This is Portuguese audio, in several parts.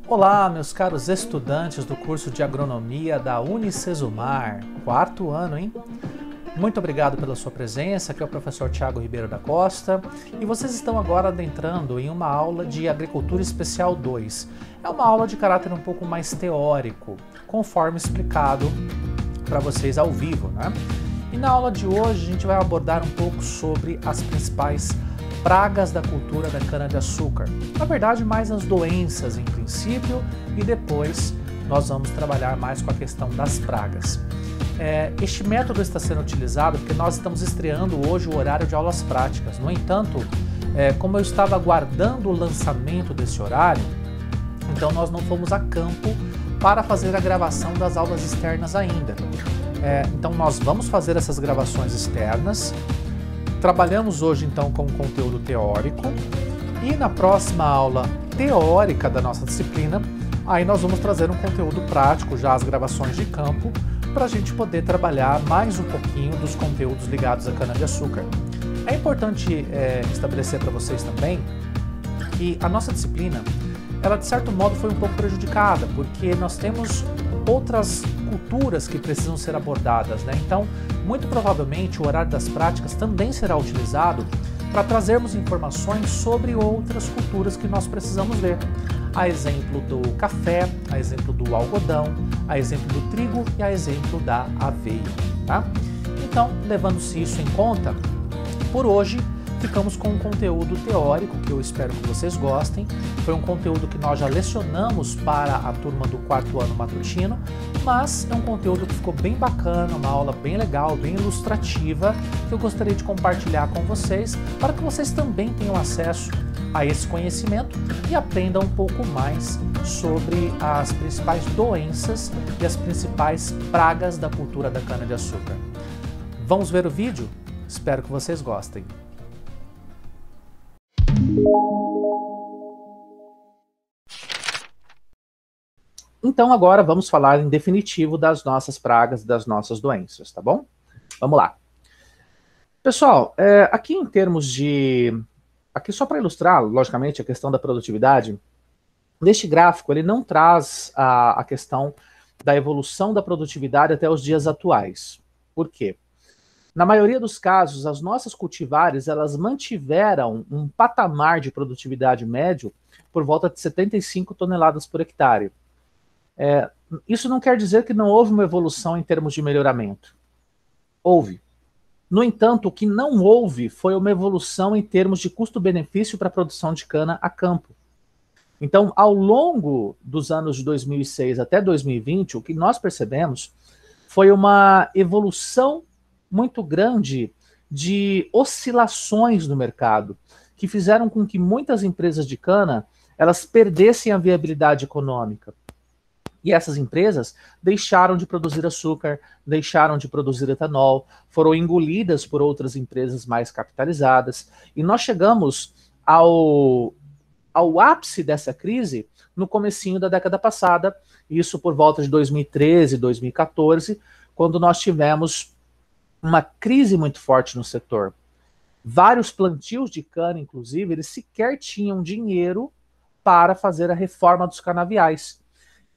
Olá, meus caros estudantes do curso de Agronomia da Unicesumar, quarto ano, hein? Muito obrigado pela sua presença, aqui é o professor Thiago Ribeiro da Costa, e vocês estão agora adentrando em uma aula de Agricultura Especial 2. É uma aula de caráter um pouco mais teórico, conforme explicado para vocês ao vivo, né? E na aula de hoje a gente vai abordar um pouco sobre as principais pragas da cultura da cana-de-açúcar. Na verdade, mais as doenças em princípio, e depois nós vamos trabalhar mais com a questão das pragas. Este método está sendo utilizado porque nós estamos estreando hoje o horário de aulas práticas. No entanto, como eu estava aguardando o lançamento desse horário, então nós não fomos a campo para fazer a gravação das aulas externas ainda. Então nós vamos fazer essas gravações externas. Trabalhamos hoje então com conteúdo teórico e na próxima aula teórica da nossa disciplina, aí nós vamos trazer um conteúdo prático, já as gravações de campo, para a gente poder trabalhar mais um pouquinho dos conteúdos ligados à cana-de-açúcar. É importante estabelecer para vocês também que a nossa disciplina, ela de certo modo foi um pouco prejudicada, porque nós temos outras culturas que precisam ser abordadas, né? Então, muito provavelmente o horário das práticas também será utilizado para trazermos informações sobre outras culturas que nós precisamos ver. A exemplo do café, a exemplo do algodão, a exemplo do trigo e a exemplo da aveia, tá? Então, levando-se isso em conta, por hoje ficamos com um conteúdo teórico que eu espero que vocês gostem. Foi um conteúdo que nós já lecionamos para a turma do quarto ano matutino, mas é um conteúdo que ficou bem bacana, uma aula bem legal, bem ilustrativa, que eu gostaria de compartilhar com vocês, para que vocês também tenham acesso a esse conhecimento e aprendam um pouco mais sobre as principais doenças e as principais pragas da cultura da cana-de-açúcar. Vamos ver o vídeo? Espero que vocês gostem. Então agora vamos falar em definitivo das nossas pragas, das nossas doenças, tá bom? Vamos lá. Pessoal, aqui em termos de... Aqui só para ilustrar, logicamente, a questão da produtividade, neste gráfico ele não traz a questão da evolução da produtividade até os dias atuais. Por quê? Na maioria dos casos, as nossas cultivares, elas mantiveram um patamar de produtividade médio por volta de 75 toneladas por hectare. Isso não quer dizer que não houve uma evolução em termos de melhoramento. Houve. No entanto, o que não houve foi uma evolução em termos de custo-benefício para a produção de cana a campo. Então, ao longo dos anos de 2006 até 2020, o que nós percebemos foi uma evolução muito grande de oscilações no mercado, que fizeram com que muitas empresas de cana elas perdessem a viabilidade econômica. E essas empresas deixaram de produzir açúcar, deixaram de produzir etanol, foram engolidas por outras empresas mais capitalizadas. E nós chegamos ao ápice dessa crise no comecinho da década passada, isso por volta de 2013, 2014, quando nós tivemos uma crise muito forte no setor. Vários plantios de cana, inclusive, eles sequer tinham dinheiro para fazer a reforma dos canaviais.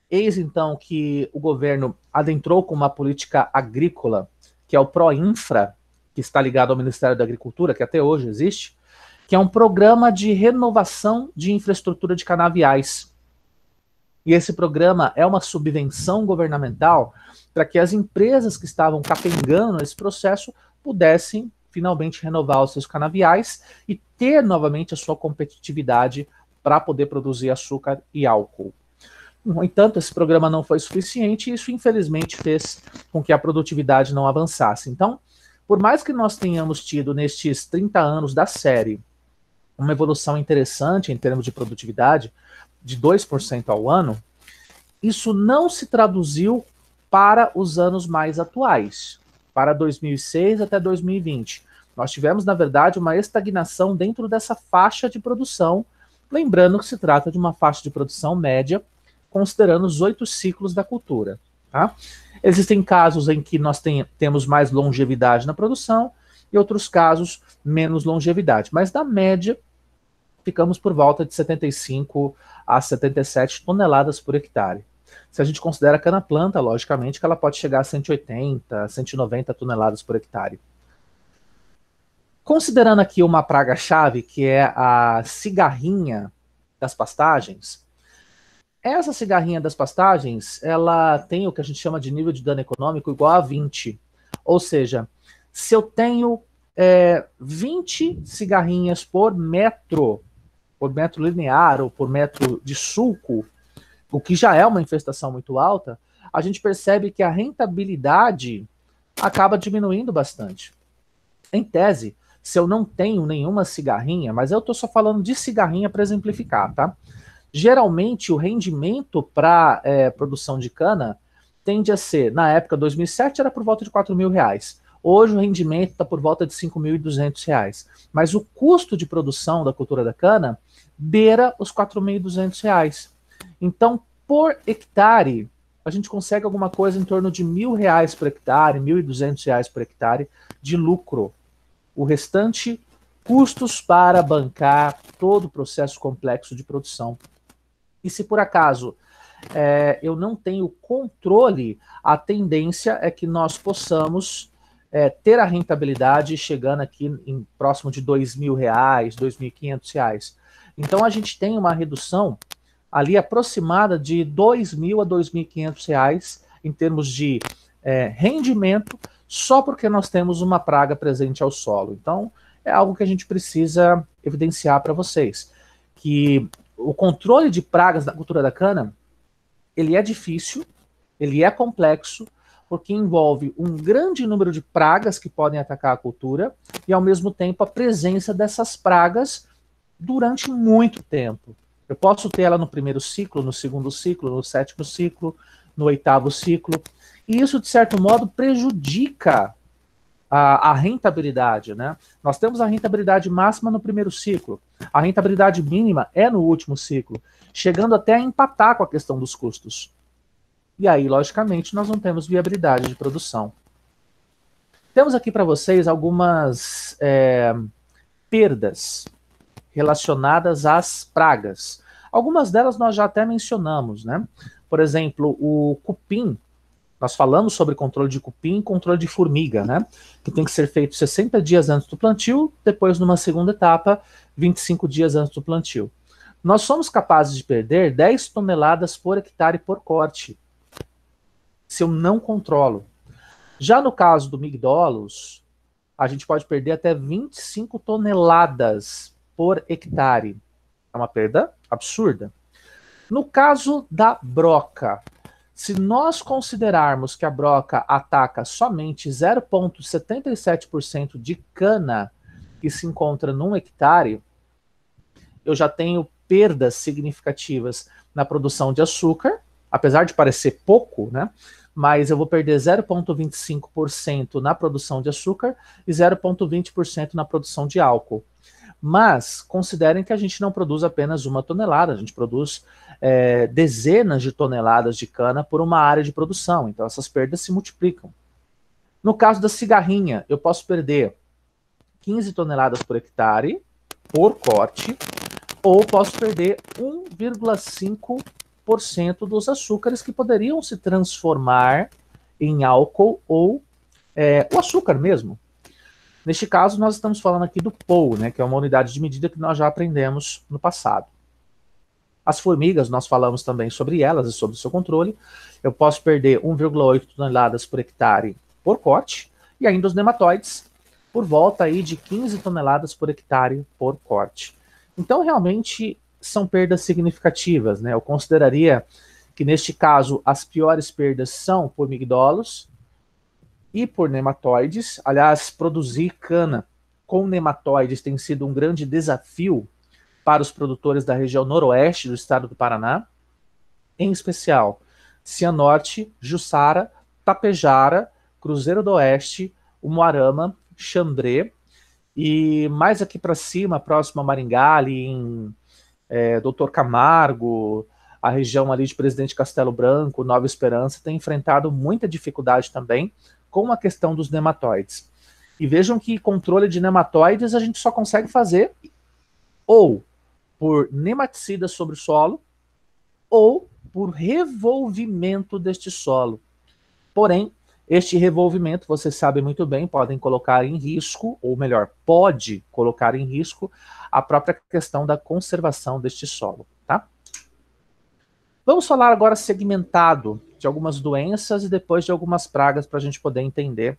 Eis então que o governo adentrou com uma política agrícola, que é o PROINFRA, que está ligado ao Ministério da Agricultura, que até hoje existe, que é um programa de renovação de infraestrutura de canaviais. E esse programa é uma subvenção governamental para que as empresas que estavam capengando nesse processo pudessem finalmente renovar os seus canaviais e ter novamente a sua competitividade para poder produzir açúcar e álcool. No entanto, esse programa não foi suficiente e isso, infelizmente, fez com que a produtividade não avançasse. Então, por mais que nós tenhamos tido, nestes 30 anos da série, uma evolução interessante em termos de produtividade, de 2% ao ano, isso não se traduziu para os anos mais atuais, para 2006 até 2020. Nós tivemos, na verdade, uma estagnação dentro dessa faixa de produção, lembrando que se trata de uma faixa de produção média, considerando os 8 ciclos da cultura. Tá? Existem casos em que nós temos mais longevidade na produção, e outros casos menos longevidade. Mas na média, ficamos por volta de 75 a 77 toneladas por hectare. Se a gente considera a cana-planta, logicamente que ela pode chegar a 180, 190 toneladas por hectare. Considerando aqui uma praga-chave, que é a cigarrinha das pastagens, essa cigarrinha das pastagens, ela tem o que a gente chama de nível de dano econômico igual a 20. Ou seja, se eu tenho 20 cigarrinhas por metro linear ou por metro de sulco, o que já é uma infestação muito alta, a gente percebe que a rentabilidade acaba diminuindo bastante. Em tese, se eu não tenho nenhuma cigarrinha, mas eu estou só falando de cigarrinha para exemplificar, tá? Geralmente, o rendimento para produção de cana tende a ser, na época 2007, era por volta de R$4.000. Hoje o rendimento está por volta de R$5.200. Mas o custo de produção da cultura da cana beira os R$4.200. Então, por hectare, a gente consegue alguma coisa em torno de R$1.000 por hectare, R$1.200 por hectare de lucro. O restante, custos para bancar todo o processo complexo de produção. E se por acaso eu não tenho controle, a tendência é que nós possamos ter a rentabilidade chegando aqui em próximo de R$2.000, R$2.500. Então a gente tem uma redução ali aproximada de R$2.000 a R$2.500 em termos de rendimento, só porque nós temos uma praga presente ao solo. Então é algo que a gente precisa evidenciar para vocês, que o controle de pragas da cultura da cana, ele é difícil, ele é complexo, porque envolve um grande número de pragas que podem atacar a cultura e, ao mesmo tempo, a presença dessas pragas durante muito tempo. Eu posso ter ela no primeiro ciclo, no segundo ciclo, no sétimo ciclo, no oitavo ciclo, e isso, de certo modo, prejudica a rentabilidade, né? Nós temos a rentabilidade máxima no primeiro ciclo, a rentabilidade mínima é no último ciclo, chegando até a empatar com a questão dos custos. E aí, logicamente, nós não temos viabilidade de produção. Temos aqui para vocês algumas perdas relacionadas às pragas. Algumas delas nós já até mencionamos, né? Por exemplo, o cupim. Nós falamos sobre controle de cupim e controle de formiga, né? Que tem que ser feito 60 dias antes do plantio, depois, numa segunda etapa, 25 dias antes do plantio. Nós somos capazes de perder 10 toneladas por hectare por corte, se eu não controlo. Já no caso do migdolos, a gente pode perder até 25 toneladas por hectare. É uma perda absurda. No caso da broca, se nós considerarmos que a broca ataca somente 0,77% de cana que se encontra num hectare, eu já tenho perdas significativas na produção de açúcar, apesar de parecer pouco, né? Mas eu vou perder 0,25% na produção de açúcar e 0,20% na produção de álcool. Mas considerem que a gente não produz apenas 1 tonelada, a gente produz dezenas de toneladas de cana por uma área de produção, então essas perdas se multiplicam. No caso da cigarrinha, eu posso perder 15 toneladas por hectare, por corte, ou posso perder 1,5% dos açúcares que poderiam se transformar em álcool ou o açúcar mesmo. Neste caso, nós estamos falando aqui do POU, né, que é uma unidade de medida que nós já aprendemos no passado. As formigas, nós falamos também sobre elas e sobre o seu controle. Eu posso perder 1,8 toneladas por hectare por corte, e ainda os nematóides, por volta aí de 15 toneladas por hectare por corte. Então, realmente, são perdas significativas, né? Eu consideraria que, neste caso, as piores perdas são por migdolos e por nematóides. Aliás, produzir cana com nematóides tem sido um grande desafio para os produtores da região noroeste do estado do Paraná, em especial Cianorte, Jussara, Tapejara, Cruzeiro do Oeste, Umuarama, Xandré, e mais aqui para cima, próximo a Maringá, ali em Doutor Camargo, a região ali de Presidente Castelo Branco, Nova Esperança, tem enfrentado muita dificuldade também com a questão dos nematóides. E vejam que controle de nematóides a gente só consegue fazer ou por nematicida sobre o solo ou por revolvimento deste solo. Porém, este revolvimento, vocês sabem muito bem, podem colocar em risco, ou melhor, pode colocar em risco a própria questão da conservação deste solo, tá? Vamos falar agora segmentado de algumas doenças e depois de algumas pragas para a gente poder entender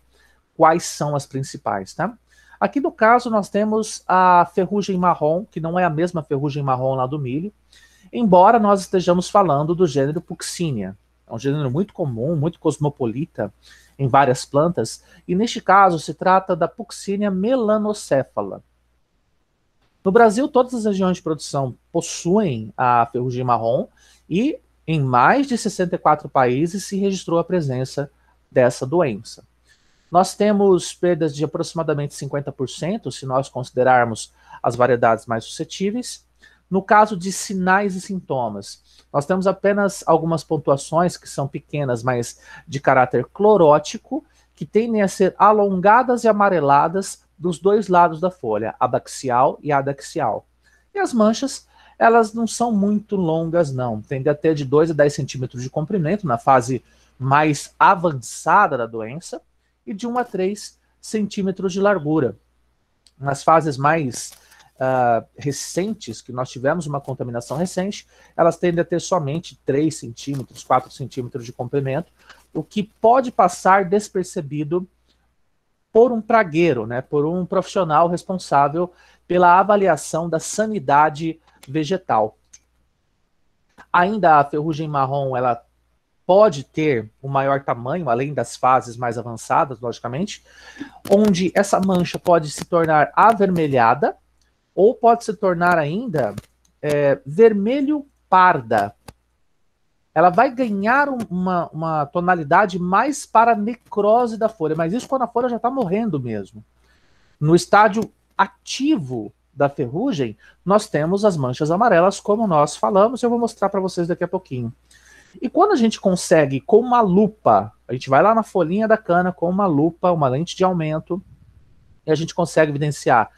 quais são as principais, tá? Aqui no caso nós temos a ferrugem marrom, que não é a mesma ferrugem marrom lá do milho, embora nós estejamos falando do gênero Puccinia. É um gênero muito comum, muito cosmopolita em várias plantas, e neste caso se trata da Puccinia melanocéfala. No Brasil, todas as regiões de produção possuem a ferrugem marrom e em mais de 64 países se registrou a presença dessa doença. Nós temos perdas de aproximadamente 50%, se nós considerarmos as variedades mais suscetíveis. No caso de sinais e sintomas, nós temos apenas algumas pontuações que são pequenas, mas de caráter clorótico, que tendem a ser alongadas e amareladas dos dois lados da folha, abaxial e adaxial. E as manchas, elas não são muito longas, não. Tendem a ter de 2 a 10 centímetros de comprimento na fase mais avançada da doença e de 1 a 3 centímetros de largura. Nas fases mais recentes, que nós tivemos uma contaminação recente, elas tendem a ter somente 3 centímetros, 4 centímetros de comprimento, o que pode passar despercebido por um pragueiro, né, por um profissional responsável pela avaliação da sanidade vegetal. Ainda a ferrugem marrom, ela pode ter um maior tamanho, além das fases mais avançadas, logicamente, onde essa mancha pode se tornar avermelhada ou pode se tornar ainda vermelho parda. Ela vai ganhar uma tonalidade mais para a necrose da folha, mas isso quando a folha já está morrendo mesmo. No estádio ativo da ferrugem, nós temos as manchas amarelas, como nós falamos, eu vou mostrar para vocês daqui a pouquinho. E quando a gente consegue, com uma lupa, a gente vai lá na folhinha da cana com uma lupa, uma lente de aumento, e a gente consegue evidenciar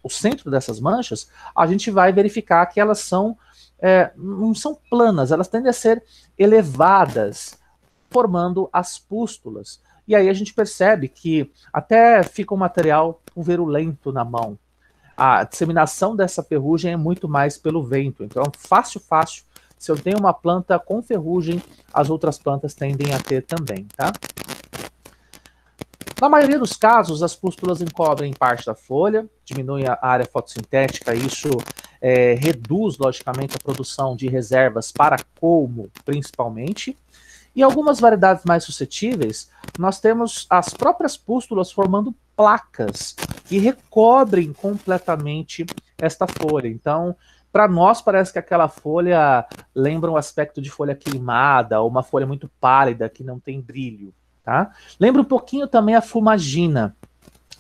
o centro dessas manchas, a gente vai verificar que elas são não são planas, elas tendem a ser elevadas, formando as pústulas. E aí a gente percebe que até fica um material virulento na mão. A disseminação dessa ferrugem é muito mais pelo vento. Então, fácil, se eu tenho uma planta com ferrugem, as outras plantas tendem a ter também, tá? Na maioria dos casos, as pústulas encobrem parte da folha, diminuem a área fotossintética, isso reduz, logicamente, a produção de reservas para colmo, principalmente. E algumas variedades mais suscetíveis, nós temos as próprias pústulas formando placas que recobrem completamente esta folha. Então, para nós, parece que aquela folha lembra um aspecto de folha queimada, ou uma folha muito pálida, que não tem brilho. Tá? Lembra um pouquinho também a fumagina,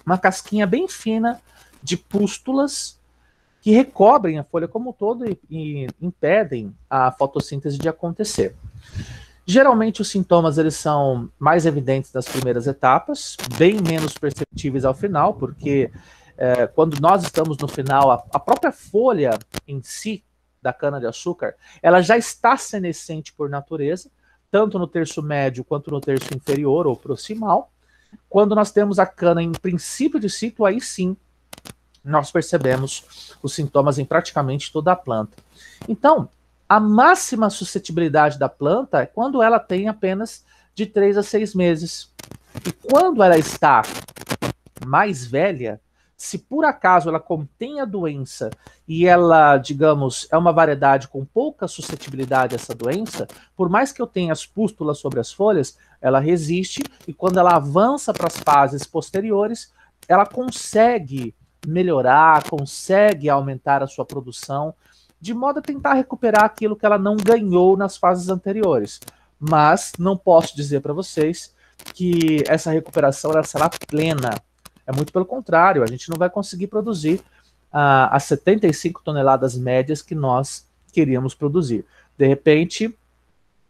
uma casquinha bem fina de pústulas que recobrem a folha como um todo e impedem a fotossíntese de acontecer. Geralmente os sintomas eles são mais evidentes nas primeiras etapas, bem menos perceptíveis ao final, porque quando nós estamos no final, a própria folha em si da cana-de-açúcar, ela já está senescente por natureza, tanto no terço médio quanto no terço inferior ou proximal. Quando nós temos a cana em princípio de ciclo, aí sim nós percebemos os sintomas em praticamente toda a planta. Então, a máxima suscetibilidade da planta é quando ela tem apenas de 3 a 6 meses. E quando ela está mais velha, se por acaso ela contém a doença e ela, digamos, é uma variedade com pouca suscetibilidade a essa doença, por mais que eu tenha as pústulas sobre as folhas, ela resiste e quando ela avança para as fases posteriores, ela consegue melhorar, consegue aumentar a sua produção, de modo a tentar recuperar aquilo que ela não ganhou nas fases anteriores. Mas não posso dizer para vocês que essa recuperação ela será plena. É muito pelo contrário, a gente não vai conseguir produzir as 75 toneladas médias que nós queríamos produzir. De repente,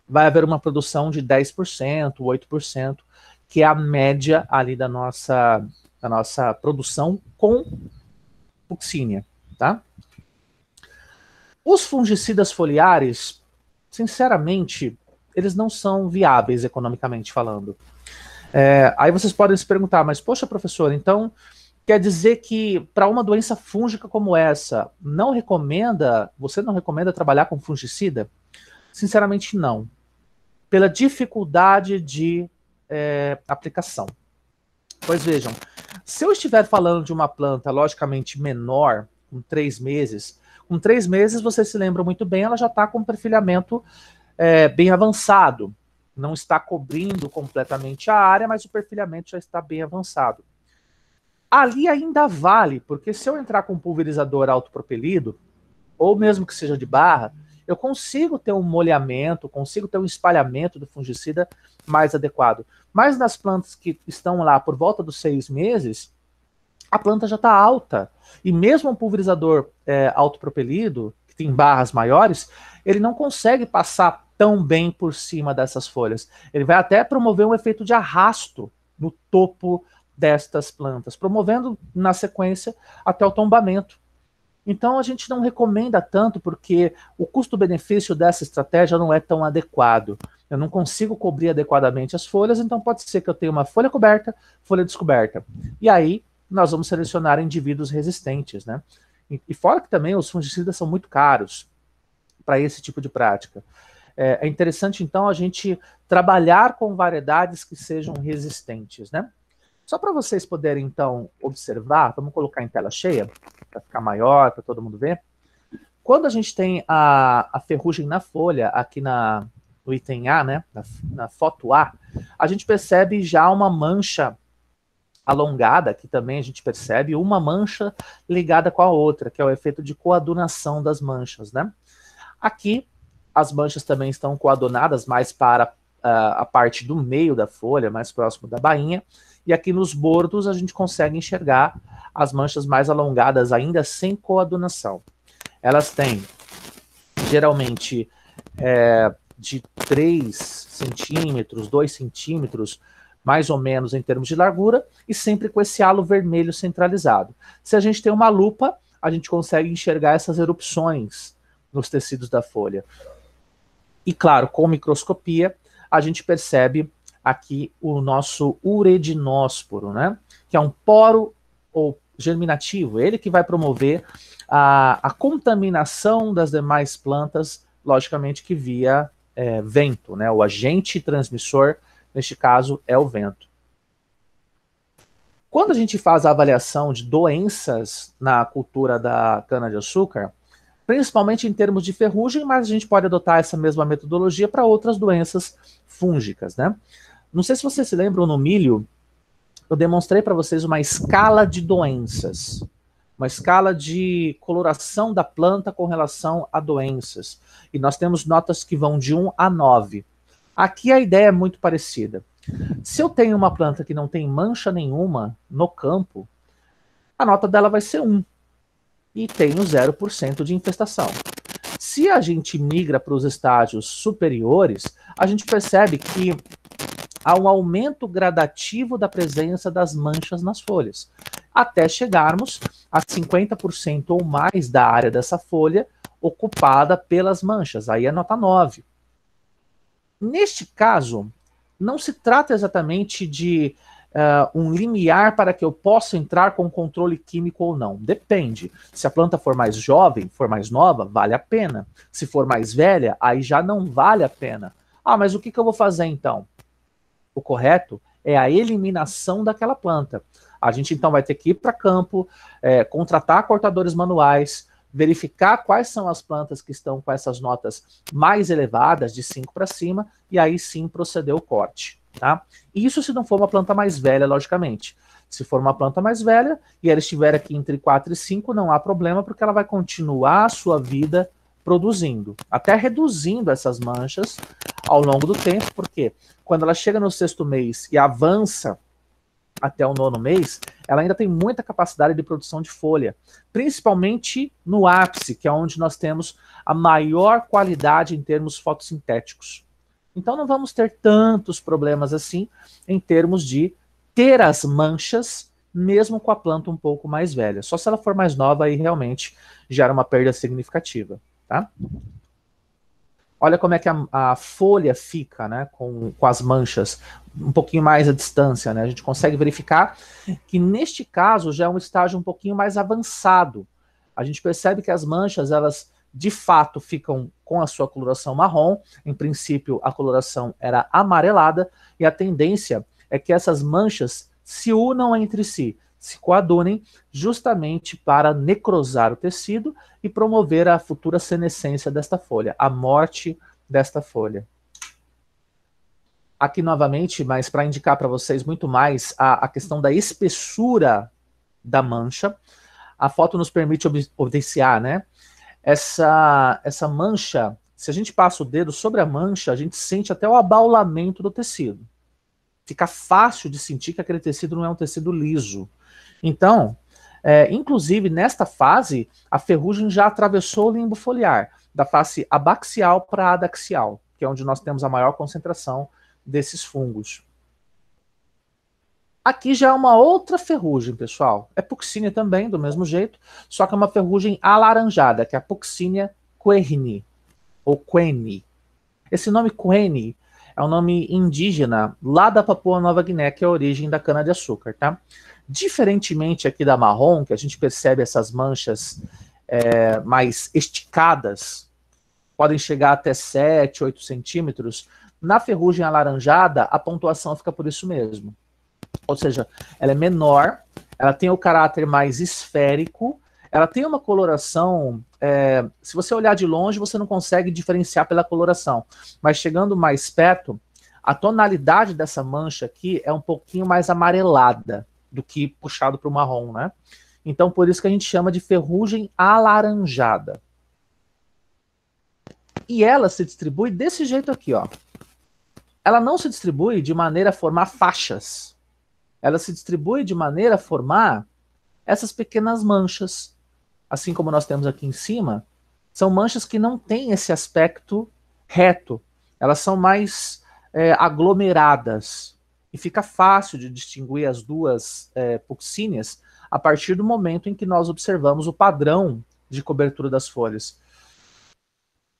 vai haver uma produção de 10%, 8%, que é a média ali da nossa a nossa produção com Fucínia, tá? Os fungicidas foliares, sinceramente, eles não são viáveis economicamente falando. Aí vocês podem se perguntar, mas poxa, professor, então quer dizer que para uma doença fúngica como essa, você não recomenda trabalhar com fungicida? Sinceramente, não. Pela dificuldade de aplicação. Pois vejam, se eu estiver falando de uma planta logicamente menor, com 3 meses, com 3 meses, você se lembra muito bem, ela já está com um perfilhamento bem avançado. Não está cobrindo completamente a área, mas o perfilhamento já está bem avançado. Ali ainda vale, porque se eu entrar com um pulverizador autopropelido, ou mesmo que seja de barra, eu consigo ter um molhamento, consigo ter um espalhamento do fungicida mais adequado. Mas nas plantas que estão lá por volta dos 6 meses, a planta já está alta. E mesmo um pulverizador autopropelido, que tem barras maiores, ele não consegue passar tão bem por cima dessas folhas. Ele vai até promover um efeito de arrasto no topo destas plantas, promovendo na sequência até o tombamento. Então a gente não recomenda tanto porque o custo-benefício dessa estratégia não é tão adequado. Eu não consigo cobrir adequadamente as folhas, então pode ser que eu tenha uma folha coberta, folha descoberta. E aí nós vamos selecionar indivíduos resistentes, né? E fora que também os fungicidas são muito caros para esse tipo de prática. É interessante, então, a gente trabalhar com variedades que sejam resistentes, né? Só para vocês poderem, então, observar, vamos colocar em tela cheia, para ficar maior, para todo mundo ver. Quando a gente tem a ferrugem na folha, aqui no item A, né, na foto A, a gente percebe já uma mancha alongada, que também a gente percebe uma mancha ligada com a outra, que é o efeito de coadunação das manchas, né? Aqui, as manchas também estão coadunadas mais para a parte do meio da folha, mais próximo da bainha, e aqui nos bordos a gente consegue enxergar as manchas mais alongadas, ainda sem coadunação. Elas têm, geralmente, de 3 centímetros, 2 centímetros, mais ou menos em termos de largura, e sempre com esse halo vermelho centralizado. Se a gente tem uma lupa, a gente consegue enxergar essas erupções nos tecidos da folha. E claro, com microscopia, a gente percebe aqui o nosso uredinósporo, né? Que é um poro ou germinativo, ele que vai promover a contaminação das demais plantas, logicamente que via vento, né? O agente transmissor, neste caso, é o vento. Quando a gente faz a avaliação de doenças na cultura da cana-de-açúcar, principalmente em termos de ferrugem, mas a gente pode adotar essa mesma metodologia para outras doenças fúngicas, né? Não sei se vocês se lembram, no milho, eu demonstrei para vocês uma escala de doenças, uma escala de coloração da planta com relação a doenças. E nós temos notas que vão de 1 a 9. Aqui a ideia é muito parecida. Se eu tenho uma planta que não tem mancha nenhuma no campo, a nota dela vai ser 1. E tenho 0% de infestação. Se a gente migra para os estágios superiores, a gente percebe que há um aumento gradativo da presença das manchas nas folhas, até chegarmos a 50% ou mais da área dessa folha ocupada pelas manchas. Aí é nota 9. Neste caso, não se trata exatamente de um limiar para que eu possa entrar com controle químico ou não. Depende. Se a planta for mais jovem, for mais nova, vale a pena. Se for mais velha, aí já não vale a pena. Ah, mas o que eu vou fazer então? O correto é a eliminação daquela planta. A gente então vai ter que ir para campo, contratar cortadores manuais, verificar quais são as plantas que estão com essas notas mais elevadas, de 5 para cima, e aí sim proceder o corte. Tá? Isso se não for uma planta mais velha, logicamente. Se for uma planta mais velha e ela estiver aqui entre 4 e 5, não há problema, porque ela vai continuar a sua vida produzindo, até reduzindo essas manchas ao longo do tempo, porque quando ela chega no 6º mês e avança até o 9º mês, ela ainda tem muita capacidade de produção de folha, principalmente no ápice, que é onde nós temos a maior qualidade em termos fotossintéticos. Então não vamos ter tantos problemas assim em termos de ter as manchas mesmo com a planta um pouco mais velha. Só se ela for mais nova, aí realmente gera uma perda significativa, tá? Olha como é que a folha fica, né, com as manchas um pouquinho mais à distância, né? A gente consegue verificar que neste caso já é um estágio um pouquinho mais avançado. A gente percebe que as manchas, elas de fato ficam com a sua coloração marrom. Em princípio, a coloração era amarelada e a tendência é que essas manchas se unam entre si, se coadunem justamente para necrosar o tecido e promover a futura senescência desta folha, a morte desta folha. Aqui novamente, mas para indicar para vocês muito mais a questão da espessura da mancha, a foto nos permite evidenciar, né? Essa mancha, se a gente passa o dedo sobre a mancha, a gente sente até o abaulamento do tecido. Fica fácil de sentir que aquele tecido não é um tecido liso. Então, inclusive nesta fase, a ferrugem já atravessou o limbo foliar, da face abaxial para a adaxial, que é onde nós temos a maior concentração desses fungos. Aqui já é uma outra ferrugem, pessoal. É Puccinia também, do mesmo jeito, só que é uma ferrugem alaranjada, que é a Puccinia querni, ou queni. Esse nome queni é um nome indígena lá da Papua Nova Guiné, que é a origem da cana-de-açúcar, tá? Diferentemente aqui da marrom, que a gente percebe essas manchas mais esticadas, podem chegar até 7, 8 centímetros, na ferrugem alaranjada, a pontuação fica por isso mesmo. Ou seja, ela é menor, ela tem o caráter mais esférico, ela tem uma coloração, se você olhar de longe, você não consegue diferenciar pela coloração, mas chegando mais perto, a tonalidade dessa mancha aqui é um pouquinho mais amarelada do que puxado para o marrom, né? Então, por isso que a gente chama de ferrugem alaranjada. E ela se distribui desse jeito aqui, ó. Ela não se distribui de maneira a formar faixas. Ela se distribui de maneira a formar essas pequenas manchas. Assim como nós temos aqui em cima, são manchas que não têm esse aspecto reto. Elas são mais aglomeradas. E fica fácil de distinguir as duas Puccinias a partir do momento em que nós observamos o padrão de cobertura das folhas.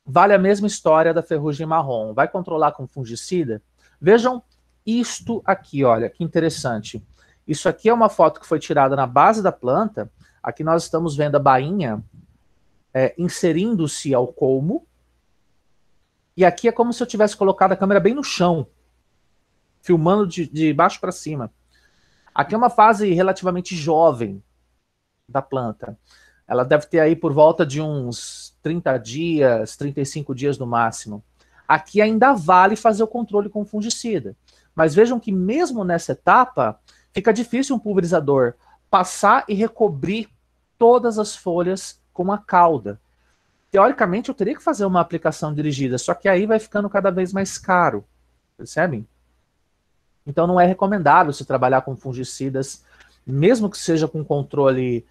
Vale a mesma história da ferrugem marrom. Vai controlar com fungicida? Vejam isto aqui, olha, que interessante. Isso aqui é uma foto que foi tirada na base da planta. Aqui nós estamos vendo a bainha inserindo-se ao colmo. E aqui é como se eu tivesse colocado a câmera bem no chão, filmando de baixo para cima. Aqui é uma fase relativamente jovem da planta. Ela deve ter aí por volta de uns 30 dias, 35 dias no máximo. Aqui ainda vale fazer o controle com fungicida. Mas vejam que mesmo nessa etapa, fica difícil um pulverizador passar e recobrir todas as folhas com a cauda. Teoricamente, eu teria que fazer uma aplicação dirigida, só que aí vai ficando cada vez mais caro. Percebem? Então não é recomendável se trabalhar com fungicidas, mesmo que seja com controle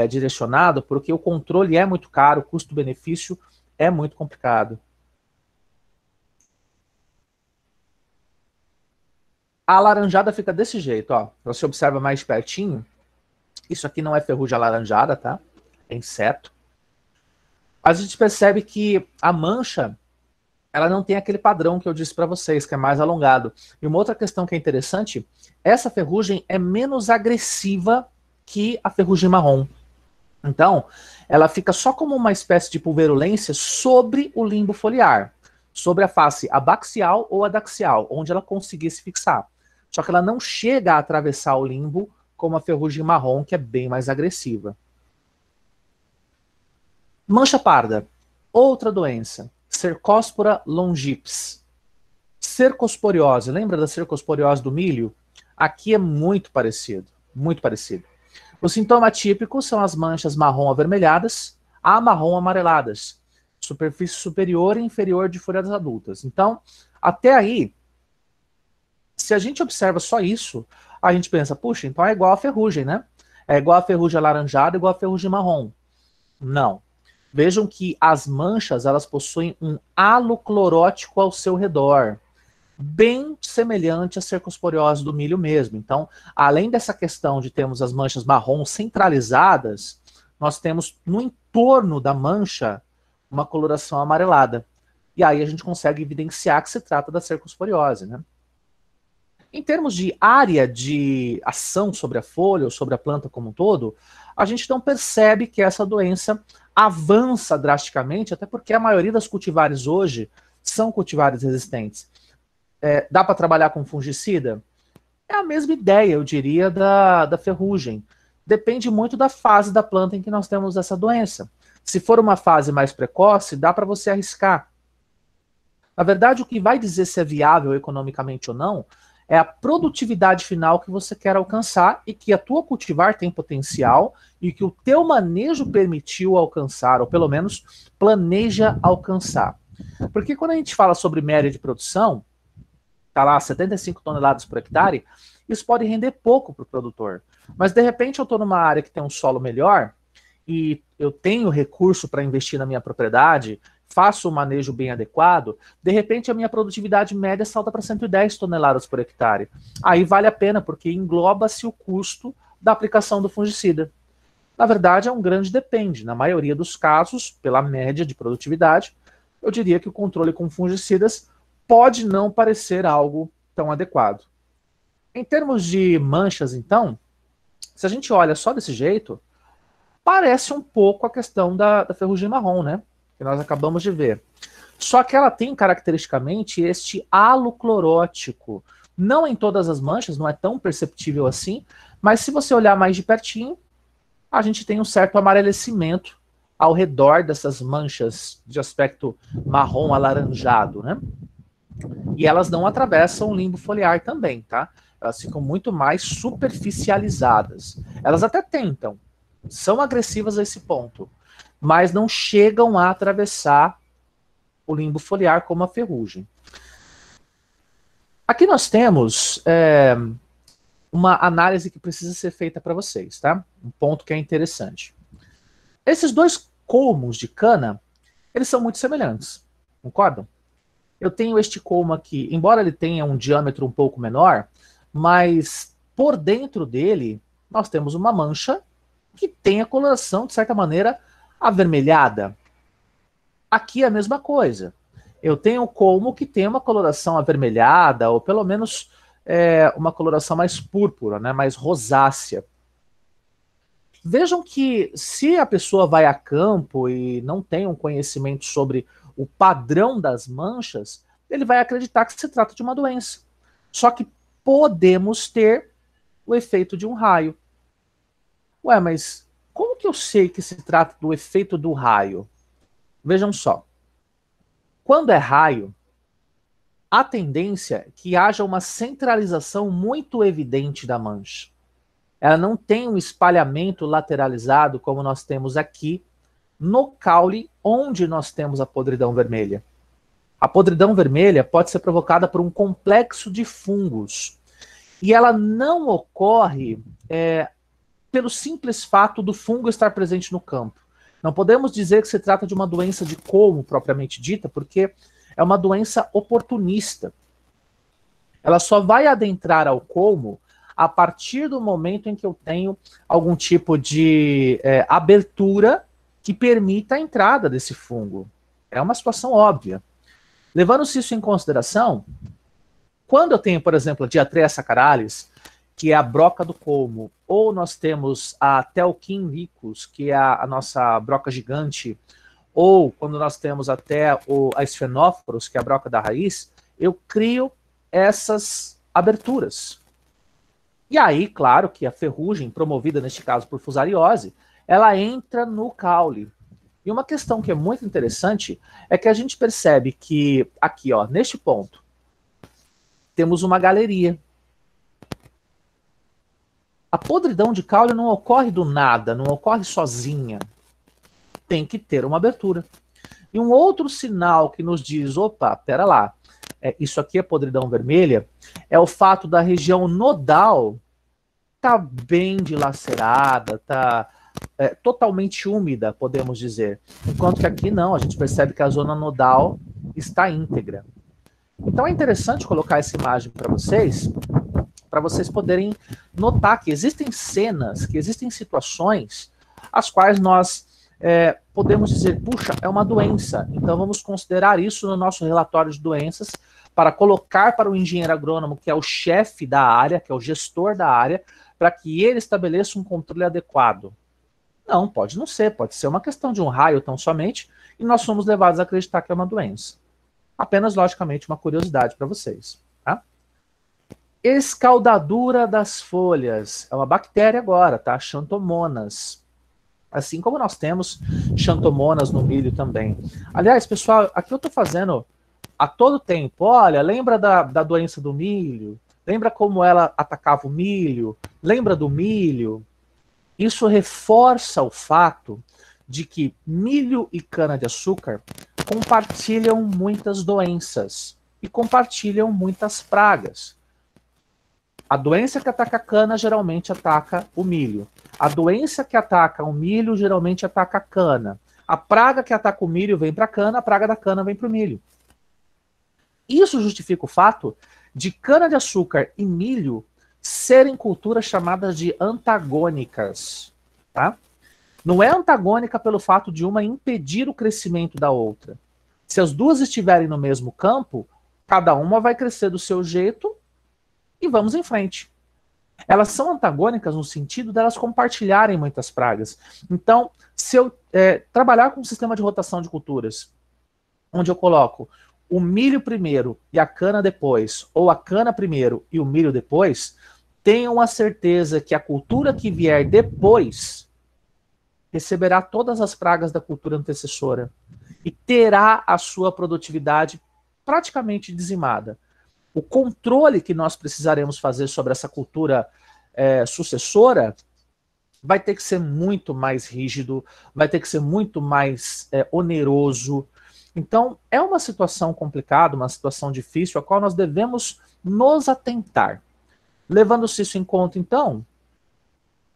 direcionado, porque o controle é muito caro, o custo-benefício é muito complicado. A alaranjada fica desse jeito, ó. Você observa mais pertinho. Isso aqui não é ferrugem alaranjada, tá? É inseto. A gente percebe que a mancha, ela não tem aquele padrão que eu disse para vocês, que é mais alongado. E uma outra questão que é interessante, essa ferrugem é menos agressiva que a ferrugem marrom. Então, ela fica só como uma espécie de pulverulência sobre o limbo foliar, sobre a face abaxial ou adaxial, onde ela conseguir se fixar. Só que ela não chega a atravessar o limbo como a ferrugem marrom, que é bem mais agressiva. Mancha parda, outra doença, Cercospora longips. Cercosporiose, lembra da cercosporiose do milho? Aqui é muito parecido, muito parecido. O sintoma típico são as manchas marrom avermelhadas a marrom amareladas, superfície superior e inferior de folhas adultas. Então, até aí, se a gente observa só isso, a gente pensa, puxa, então é igual a ferrugem, né? É igual a ferrugem alaranjada, igual a ferrugem marrom. Não. Vejam que as manchas, elas possuem um halo clorótico ao seu redor. bem semelhante à cercosporiose do milho mesmo. Então, além dessa questão de termos as manchas marrom centralizadas, nós temos no entorno da mancha uma coloração amarelada. E aí a gente consegue evidenciar que se trata da cercosporiose, né? Em termos de área de ação sobre a folha ou sobre a planta como um todo, a gente não percebe que essa doença avança drasticamente, até porque a maioria das cultivares hoje são cultivares resistentes. Dá para trabalhar com fungicida? É a mesma ideia, eu diria, da ferrugem. Depende muito da fase da planta em que nós temos essa doença. Se for uma fase mais precoce, dá para você arriscar. Na verdade, o que vai dizer se é viável economicamente ou não é a produtividade final que você quer alcançar e que a tua cultivar tem potencial e que o teu manejo permitiu alcançar, ou pelo menos planeja alcançar. Porque quando a gente fala sobre média de produção, tá lá 75 toneladas por hectare, isso pode render pouco para o produtor. Mas de repente eu estou numa área que tem um solo melhor e eu tenho recurso para investir na minha propriedade, faço um manejo bem adequado, de repente a minha produtividade média salta para 110 toneladas por hectare. Aí vale a pena, porque engloba-se o custo da aplicação do fungicida. Na verdade, é um grande depende. Na maioria dos casos, pela média de produtividade, eu diria que o controle com fungicidas pode não parecer algo tão adequado. Em termos de manchas, então, se a gente olha só desse jeito, parece um pouco a questão da ferrugem marrom, né? Que nós acabamos de ver. Só que ela tem caracteristicamente este halo clorótico. Não em todas as manchas, não é tão perceptível assim, mas se você olhar mais de pertinho, a gente tem um certo amarelecimento ao redor dessas manchas de aspecto marrom alaranjado, né? E elas não atravessam o limbo foliar também, tá? Elas ficam muito mais superficializadas. Elas até tentam, são agressivas a esse ponto, mas não chegam a atravessar o limbo foliar como a ferrugem. Aqui nós temos uma análise que precisa ser feita para vocês, tá? Um ponto que é interessante. Esses dois colmos de cana, eles são muito semelhantes, concordam? Eu tenho este colmo aqui, embora ele tenha um diâmetro um pouco menor, mas por dentro dele nós temos uma mancha que tem a coloração, de certa maneira, avermelhada. Aqui é a mesma coisa. Eu tenho o colmo que tem uma coloração avermelhada, ou pelo menos uma coloração mais púrpura, né, mais rosácea. Vejam que se a pessoa vai a campo e não tem um conhecimento sobre o padrão das manchas, ele vai acreditar que se trata de uma doença. Só que podemos ter o efeito de um raio. Ué, mas como que eu sei que se trata do efeito do raio? Vejam só. Quando é raio, a tendência é que haja uma centralização muito evidente da mancha. Ela não tem um espalhamento lateralizado como nós temos aqui no caule, onde nós temos a podridão vermelha. A podridão vermelha pode ser provocada por um complexo de fungos. E ela não ocorre pelo simples fato do fungo estar presente no campo. Não podemos dizer que se trata de uma doença de colmo propriamente dita, porque é uma doença oportunista. Ela só vai adentrar ao colmo a partir do momento em que eu tenho algum tipo de abertura que permita a entrada desse fungo. É uma situação óbvia. Levando-se isso em consideração, quando eu tenho, por exemplo, a Diatreia saccharalis, que é a broca do colmo, ou nós temos a Telquin ricus, que é a nossa broca gigante, ou quando nós temos até a Sphenophoros, que é a broca da raiz, eu crio essas aberturas. E aí, claro que a ferrugem, promovida neste caso por fusariose, ela entra no caule. E uma questão que é muito interessante é que a gente percebe que aqui, ó, neste ponto, temos uma galeria. A podridão de caule não ocorre do nada, não ocorre sozinha. Tem que ter uma abertura. E um outro sinal que nos diz, opa, pera lá, isso aqui é podridão vermelha, é o fato da região nodal tá bem dilacerada, tá totalmente úmida, podemos dizer. Enquanto que aqui não, a gente percebe que a zona nodal está íntegra. Então é interessante colocar essa imagem para vocês poderem notar que existem cenas, que existem situações as quais nós podemos dizer, puxa, é uma doença, então vamos considerar isso no nosso relatório de doenças para colocar para o engenheiro agrônomo, que é o chefe da área, que é o gestor da área, para que ele estabeleça um controle adequado. Não, pode não ser, pode ser uma questão de um raio tão somente, e nós somos levados a acreditar que é uma doença. Apenas, logicamente, uma curiosidade para vocês. Tá? Escaldadura das folhas. É uma bactéria agora, tá? Xanthomonas. Assim como nós temos xanthomonas no milho também. Aliás, pessoal, aqui eu estou fazendo a todo tempo. Olha, lembra da doença do milho? Lembra como ela atacava o milho? Lembra do milho? Isso reforça o fato de que milho e cana-de-açúcar compartilham muitas doenças e compartilham muitas pragas. A doença que ataca a cana geralmente ataca o milho. A doença que ataca o milho geralmente ataca a cana. A praga que ataca o milho vem para a cana, a praga da cana vem para o milho. Isso justifica o fato de cana-de-açúcar e milho serem culturas chamadas de antagônicas. Tá? Não é antagônica pelo fato de uma impedir o crescimento da outra. Se as duas estiverem no mesmo campo, cada uma vai crescer do seu jeito e vamos em frente. Elas são antagônicas no sentido delas compartilharem muitas pragas. Então, se eu trabalhar com um sistema de rotação de culturas, onde eu coloco o milho primeiro e a cana depois, ou a cana primeiro e o milho depois, tenham a certeza que a cultura que vier depois receberá todas as pragas da cultura antecessora e terá a sua produtividade praticamente dizimada. O controle que nós precisaremos fazer sobre essa cultura sucessora vai ter que ser muito mais rígido, vai ter que ser muito mais oneroso. Então, é uma situação complicada, uma situação difícil, a qual nós devemos nos atentar. Levando-se isso em conta, então,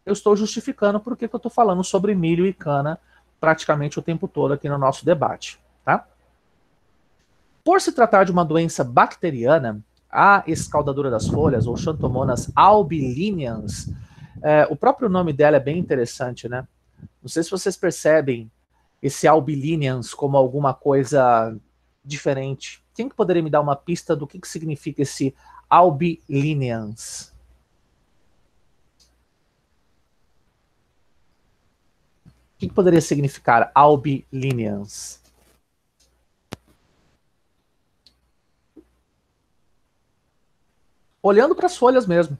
eu estou justificando por que eu estou falando sobre milho e cana praticamente o tempo todo aqui no nosso debate. Tá? Por se tratar de uma doença bacteriana, a escaldadura das folhas, ou Xanthomonas albilinians, o próprio nome dela é bem interessante, né? Não sei se vocês percebem esse albilinians como alguma coisa diferente. Quem que poderia me dar uma pista do que significa esse albilinians? O que poderia significar albilinians? Olhando para as folhas mesmo.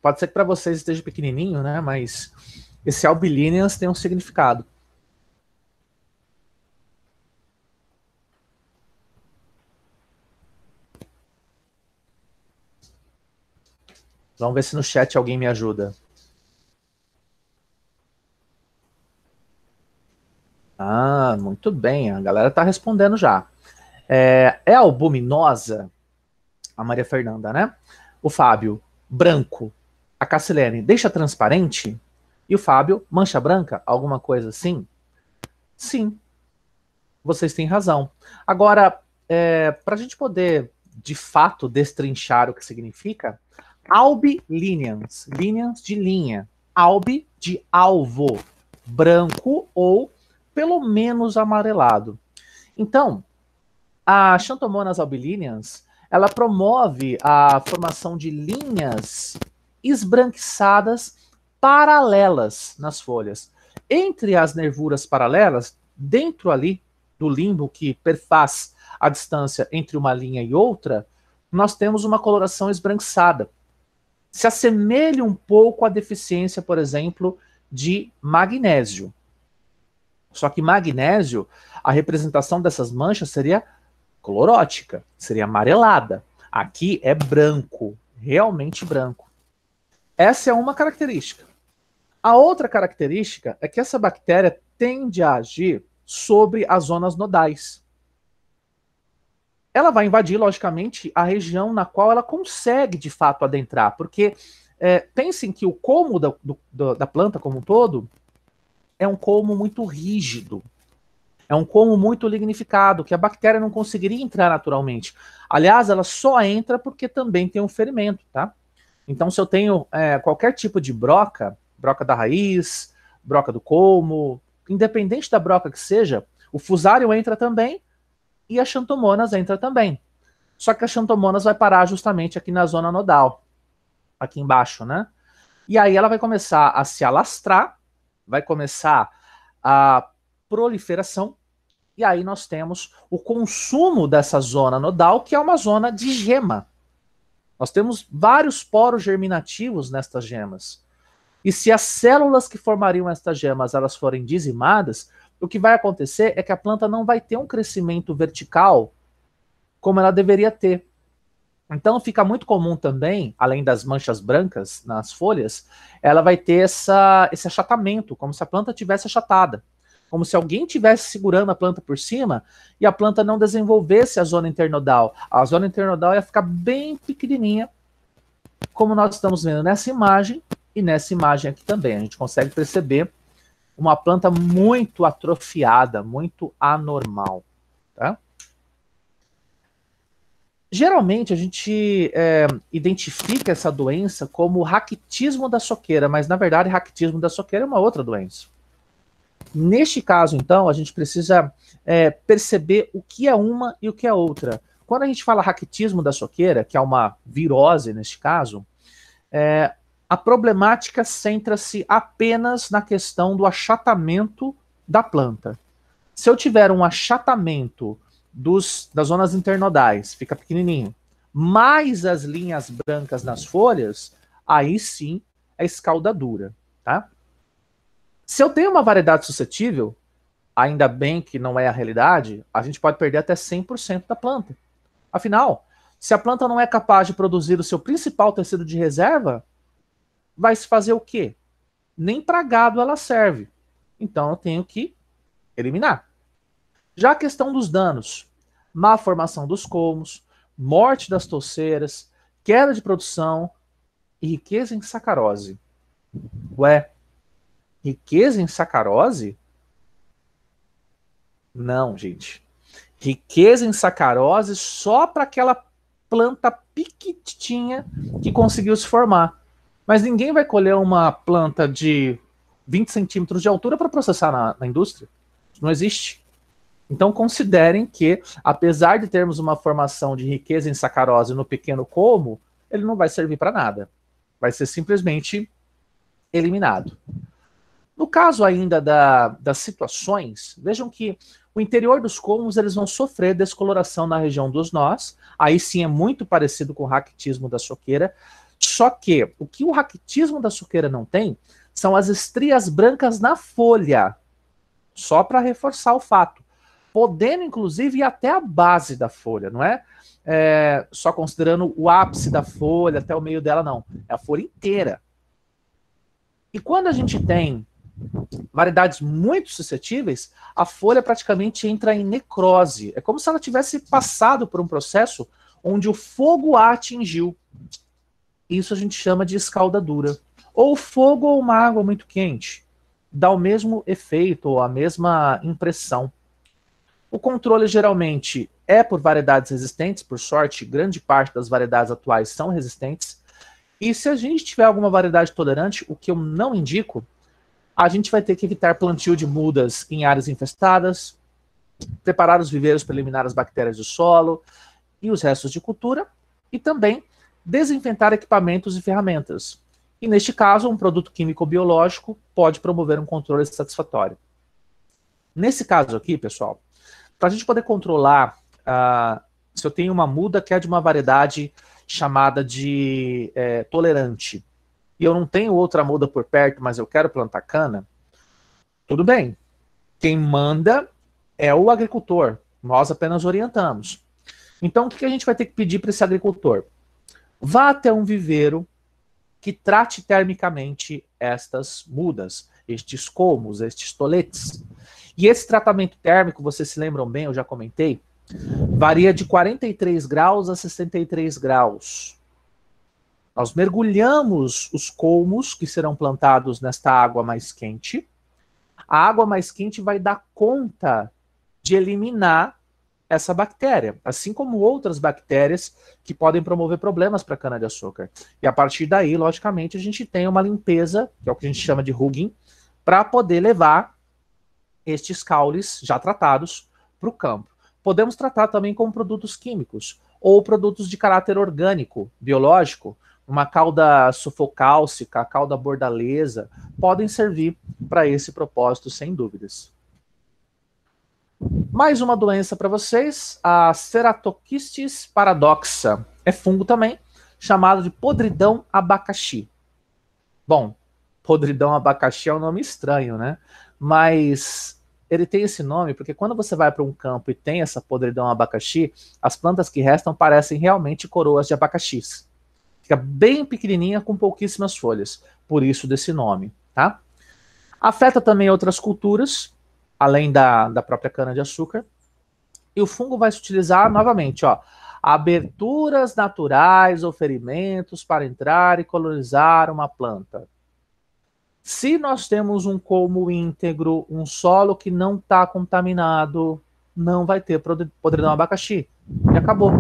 Pode ser que para vocês esteja pequenininho, né? Mas esse albilinians tem um significado. Vamos ver se no chat alguém me ajuda. Ah, muito bem. A galera está respondendo já. É albuminosa? A Maria Fernanda, né? O Fábio, branco. A Cassilene, deixa transparente? E o Fábio, mancha branca? Alguma coisa assim? Sim, vocês têm razão. Agora, para a gente poder, de fato, destrinchar o que significa, albilinians, linians de linha, albi de alvo, branco ou pelo menos amarelado. Então, a Xanthomonas albilinians, ela promove a formação de linhas esbranquiçadas paralelas nas folhas. Entre as nervuras paralelas, dentro ali do limbo que perfaz a distância entre uma linha e outra, nós temos uma coloração esbranquiçada. Se assemelha um pouco à deficiência, por exemplo, de magnésio. Só que magnésio, a representação dessas manchas seria clorótica, seria amarelada. Aqui é branco, realmente branco. Essa é uma característica. A outra característica é que essa bactéria tende a agir sobre as zonas nodais. Ela vai invadir, logicamente, a região na qual ela consegue, de fato, adentrar, porque pensem que o colmo da planta como um todo é um colmo muito rígido. É um colmo muito lignificado, que a bactéria não conseguiria entrar naturalmente. Aliás, ela só entra porque também tem um ferimento, tá? Então, se eu tenho qualquer tipo de broca, broca da raiz, broca do colmo, independente da broca que seja, o fusário entra também e a xantomonas entra também. Só que a xantomonas vai parar justamente aqui na zona nodal, aqui embaixo, né? E aí ela vai começar a se alastrar, vai começar a proliferação, e aí nós temos o consumo dessa zona nodal, que é uma zona de gema. Nós temos vários poros germinativos nestas gemas. E se as células que formariam estas gemas elas forem dizimadas, o que vai acontecer é que a planta não vai ter um crescimento vertical como ela deveria ter. Então fica muito comum também, além das manchas brancas nas folhas, ela vai ter esse achatamento, como se a planta tivesse achatada. Como se alguém estivesse segurando a planta por cima e a planta não desenvolvesse a zona internodal. A zona internodal ia ficar bem pequenininha, como nós estamos vendo nessa imagem e nessa imagem aqui também. A gente consegue perceber uma planta muito atrofiada, muito anormal, tá? Geralmente a gente identifica essa doença como raquitismo da soqueira, mas na verdade raquitismo da soqueira é uma outra doença. Neste caso, então, a gente precisa perceber o que é uma e o que é outra. Quando a gente fala raquitismo da soqueira, que é uma virose neste caso, a problemática centra-se apenas na questão do achatamento da planta. Se eu tiver um achatamento das zonas internodais, fica pequenininho, mais as linhas brancas nas folhas, aí sim é escaldadura, tá? Se eu tenho uma variedade suscetível, ainda bem que não é a realidade, a gente pode perder até 100% da planta. Afinal, se a planta não é capaz de produzir o seu principal tecido de reserva, vai se fazer o quê? Nem para gado ela serve. Então eu tenho que eliminar. Já a questão dos danos, má formação dos colmos, morte das touceiras, queda de produção e riqueza em sacarose. Ué, riqueza em sacarose? Não, gente. Riqueza em sacarose só para aquela planta piquitinha que conseguiu se formar. Mas ninguém vai colher uma planta de 20 centímetros de altura para processar na indústria. Não existe. Então considerem que, apesar de termos uma formação de riqueza em sacarose no pequeno colmo, ele não vai servir para nada. Vai ser simplesmente eliminado. No caso ainda das situações, vejam que o interior dos colmos eles vão sofrer descoloração na região dos nós. Aí sim é muito parecido com o raquitismo da soqueira. Só que o que o raquitismo da soqueira não tem são as estrias brancas na folha. Só para reforçar o fato. Podendo, inclusive, ir até a base da folha, não é? Só considerando o ápice da folha, até o meio dela, não. É a folha inteira. E quando a gente tem variedades muito suscetíveis, a folha praticamente entra em necrose. É como se ela tivesse passado por um processo onde o fogo a atingiu. Isso a gente chama de escaldadura. Ou fogo ou uma água muito quente. Dá o mesmo efeito ou a mesma impressão. O controle geralmente é por variedades resistentes, por sorte, grande parte das variedades atuais são resistentes. E se a gente tiver alguma variedade tolerante, o que eu não indico, a gente vai ter que evitar plantio de mudas em áreas infestadas, preparar os viveiros para eliminar as bactérias do solo e os restos de cultura, e também desinfetar equipamentos e ferramentas. E neste caso, um produto químico biológico pode promover um controle satisfatório. Nesse caso aqui, pessoal, para a gente poder controlar, se eu tenho uma muda que é de uma variedade chamada de tolerante, e eu não tenho outra muda por perto, mas eu quero plantar cana, tudo bem. Quem manda é o agricultor. Nós apenas orientamos. Então, o que a gente vai ter que pedir para esse agricultor? Vá até um viveiro que trate termicamente estas mudas, estes colmos, estes toletes. E esse tratamento térmico, vocês se lembram bem, eu já comentei, varia de 43 graus a 63 graus. Nós mergulhamos os colmos que serão plantados nesta água mais quente. A água mais quente vai dar conta de eliminar essa bactéria, assim como outras bactérias que podem promover problemas para a cana-de-açúcar. E a partir daí, logicamente, a gente tem uma limpeza, que é o que a gente chama de hugging, para poder levar estes caules já tratados para o campo. Podemos tratar também com produtos químicos ou produtos de caráter orgânico, biológico, uma cauda sulfocálcica, a cauda bordaleza, podem servir para esse propósito, sem dúvidas. Mais uma doença para vocês, a Ceratocystis paradoxa. É fungo também, chamado de podridão abacaxi. Bom, podridão abacaxi é um nome estranho, né? Mas ele tem esse nome porque quando você vai para um campo e tem essa podridão abacaxi, as plantas que restam parecem realmente coroas de abacaxis. Fica bem pequenininha com pouquíssimas folhas, por isso desse nome, tá? Afeta também outras culturas, além da própria cana-de-açúcar. E o fungo vai se utilizar novamente, ó, aberturas naturais ou ferimentos para entrar e colonizar uma planta. Se nós temos um colmo íntegro, um solo que não está contaminado, não vai ter podridão abacaxi. E acabou.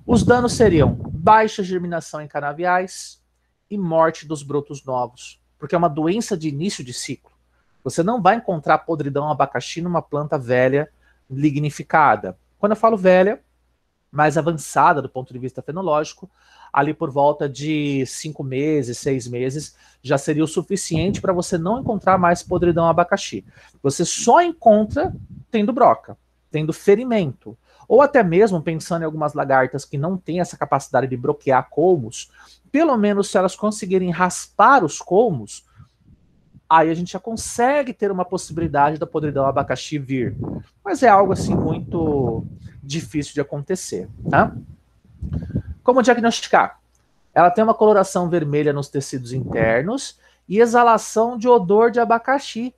Os danos seriam baixa germinação em canaviais e morte dos brotos novos, porque é uma doença de início de ciclo. Você não vai encontrar podridão abacaxi numa planta velha, lignificada. Quando eu falo velha, mais avançada do ponto de vista fenológico, ali por volta de 5 meses, 6 meses, já seria o suficiente para você não encontrar mais podridão abacaxi. Você só encontra tendo broca, tendo ferimento, ou até mesmo pensando em algumas lagartas que não têm essa capacidade de broquear colmos, pelo menos se elas conseguirem raspar os colmos, aí a gente já consegue ter uma possibilidade da podridão abacaxi vir. Mas é algo assim muito difícil de acontecer, tá? Como diagnosticar? Ela tem uma coloração vermelha nos tecidos internos e exalação de odor de abacaxi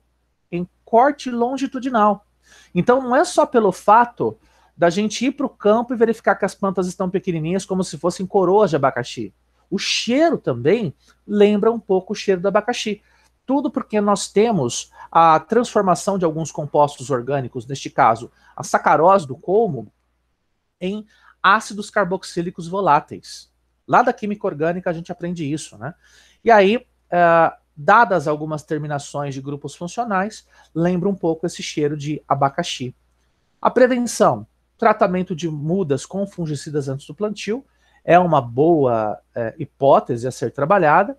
em corte longitudinal. Então não é só pelo fato da gente ir para o campo e verificar que as plantas estão pequenininhas como se fossem coroas de abacaxi. O cheiro também lembra um pouco o cheiro do abacaxi. Tudo porque nós temos a transformação de alguns compostos orgânicos, neste caso a sacarose do colmo, em ácidos carboxílicos voláteis. Lá da química orgânica a gente aprende isso, né? E aí, dadas algumas terminações de grupos funcionais, lembra um pouco esse cheiro de abacaxi. A prevenção, tratamento de mudas com fungicidas antes do plantio, é uma boa hipótese a ser trabalhada.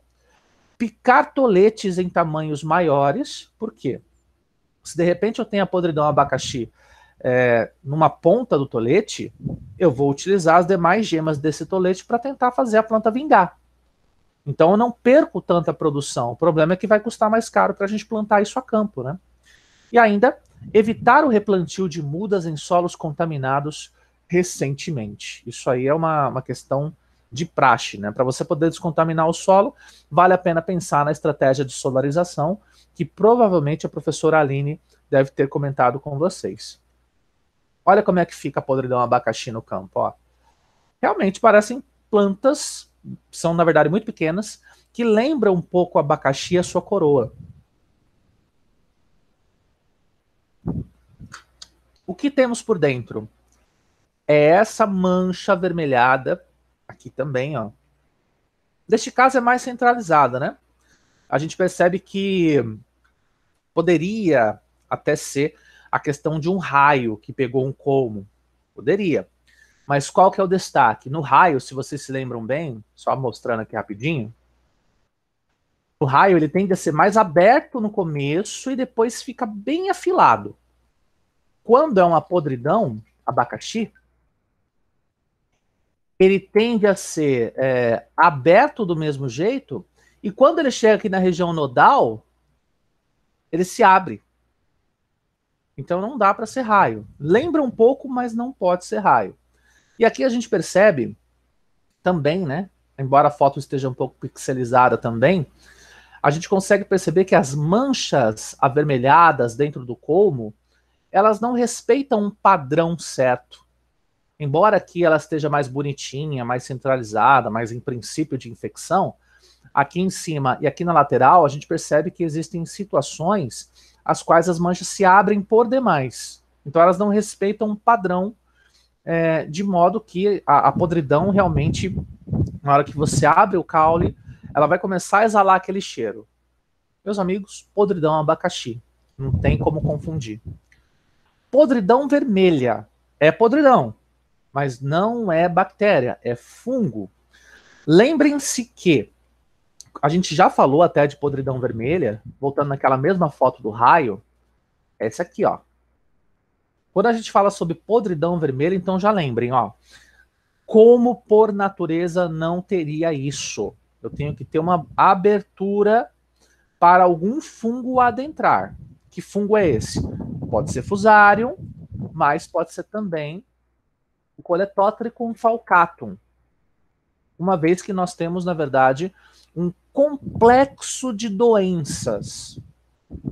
Picar toletes em tamanhos maiores, por quê? Se de repente eu tenho a podridão abacaxi numa ponta do tolete, eu vou utilizar as demais gemas desse tolete para tentar fazer a planta vingar. Então eu não perco tanta produção. O problema é que vai custar mais caro para a gente plantar isso a campo, né? E ainda, evitar o replantio de mudas em solos contaminados recentemente. Isso aí é uma questão de praxe, né? Para você poder descontaminar o solo, vale a pena pensar na estratégia de solarização, que provavelmente a professora Aline deve ter comentado com vocês. Olha como é que fica a podridão abacaxi no campo, ó. Realmente parecem plantas, são na verdade muito pequenas, que lembram um pouco o abacaxi e a sua coroa. O que temos por dentro? É essa mancha avermelhada, aqui também, ó. Neste caso é mais centralizada, né? A gente percebe que poderia até ser a questão de um raio que pegou um colmo. Poderia. Mas qual que é o destaque? No raio, se vocês se lembram bem, só mostrando aqui rapidinho, o raio ele tende a ser mais aberto no começo e depois fica bem afilado. Quando é uma podridão, abacaxi, ele tende a ser aberto do mesmo jeito, e quando ele chega aqui na região nodal, ele se abre. Então não dá para ser raio. Lembra um pouco, mas não pode ser raio. E aqui a gente percebe também, né, embora a foto esteja um pouco pixelizada também, a gente consegue perceber que as manchas avermelhadas dentro do colmo, elas não respeitam um padrão certo. Embora aqui ela esteja mais bonitinha, mais centralizada, mais em princípio de infecção, aqui em cima e aqui na lateral a gente percebe que existem situações as quais as manchas se abrem por demais. Então elas não respeitam um padrão, de modo que a podridão realmente, na hora que você abre o caule, ela vai começar a exalar aquele cheiro. Meus amigos, podridão é abacaxi. Não tem como confundir. Podridão vermelha é podridão, mas não é bactéria, é fungo. Lembrem-se que a gente já falou até de podridão vermelha, voltando naquela mesma foto do raio, é esse aqui, ó. Quando a gente fala sobre podridão vermelha, então já lembrem, ó. Como por natureza não teria isso? Eu tenho que ter uma abertura para algum fungo adentrar. Que fungo é esse? Pode ser Fusarium, mas pode ser também o Coletótricum falcatum. Uma vez que nós temos, na verdade, um complexo de doenças,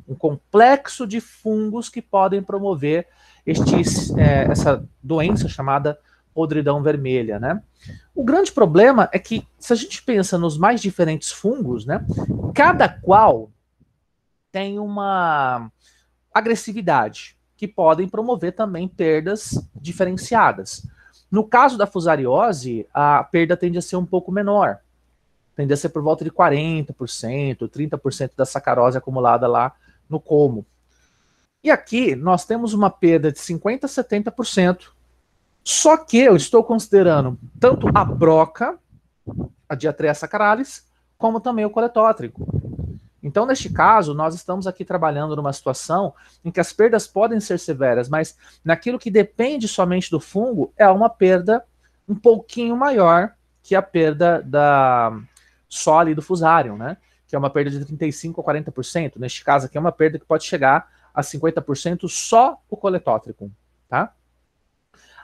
um complexo de fungos que podem promover essa doença chamada podridão vermelha, né? O grande problema é que, se a gente pensa nos mais diferentes fungos, né, cada qual tem uma agressividade, que podem promover também perdas diferenciadas. No caso da fusariose, a perda tende a ser um pouco menor, tende a ser por volta de 40%, 30% da sacarose acumulada lá no colmo. E aqui nós temos uma perda de 50% a 70%. Só que eu estou considerando tanto a broca, a Diatreia sacralis, como também o coletótrico. Então, neste caso, nós estamos aqui trabalhando numa situação em que as perdas podem ser severas, mas naquilo que depende somente do fungo, é uma perda um pouquinho maior que a perda da soli do fusarium, né? Que é uma perda de 35% a 40%. Neste caso aqui é uma perda que pode chegar a 50% só o coletótrico, tá?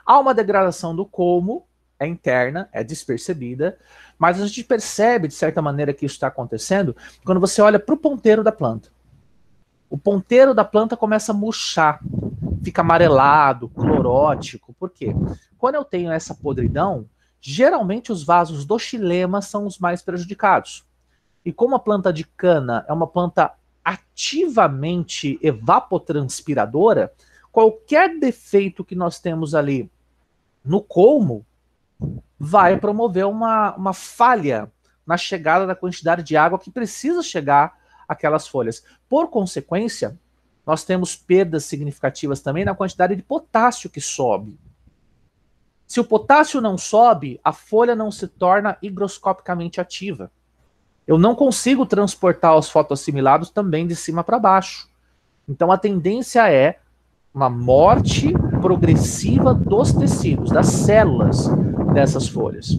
Há uma degradação do colmo, é interna, é despercebida, mas a gente percebe, de certa maneira, que isso está acontecendo quando você olha para o ponteiro da planta. O ponteiro da planta começa a murchar, fica amarelado, clorótico. Por quê? Quando eu tenho essa podridão, geralmente os vasos do xilema são os mais prejudicados. E como a planta de cana é uma planta ativamente evapotranspiradora, qualquer defeito que nós temos ali no colmo vai promover uma falha na chegada da quantidade de água que precisa chegar àquelas folhas. Por consequência, nós temos perdas significativas também na quantidade de potássio que sobe. Se o potássio não sobe, a folha não se torna higroscopicamente ativa. Eu não consigo transportar os fotoassimilados também de cima para baixo. Então a tendência é uma morte progressiva dos tecidos, das células dessas folhas.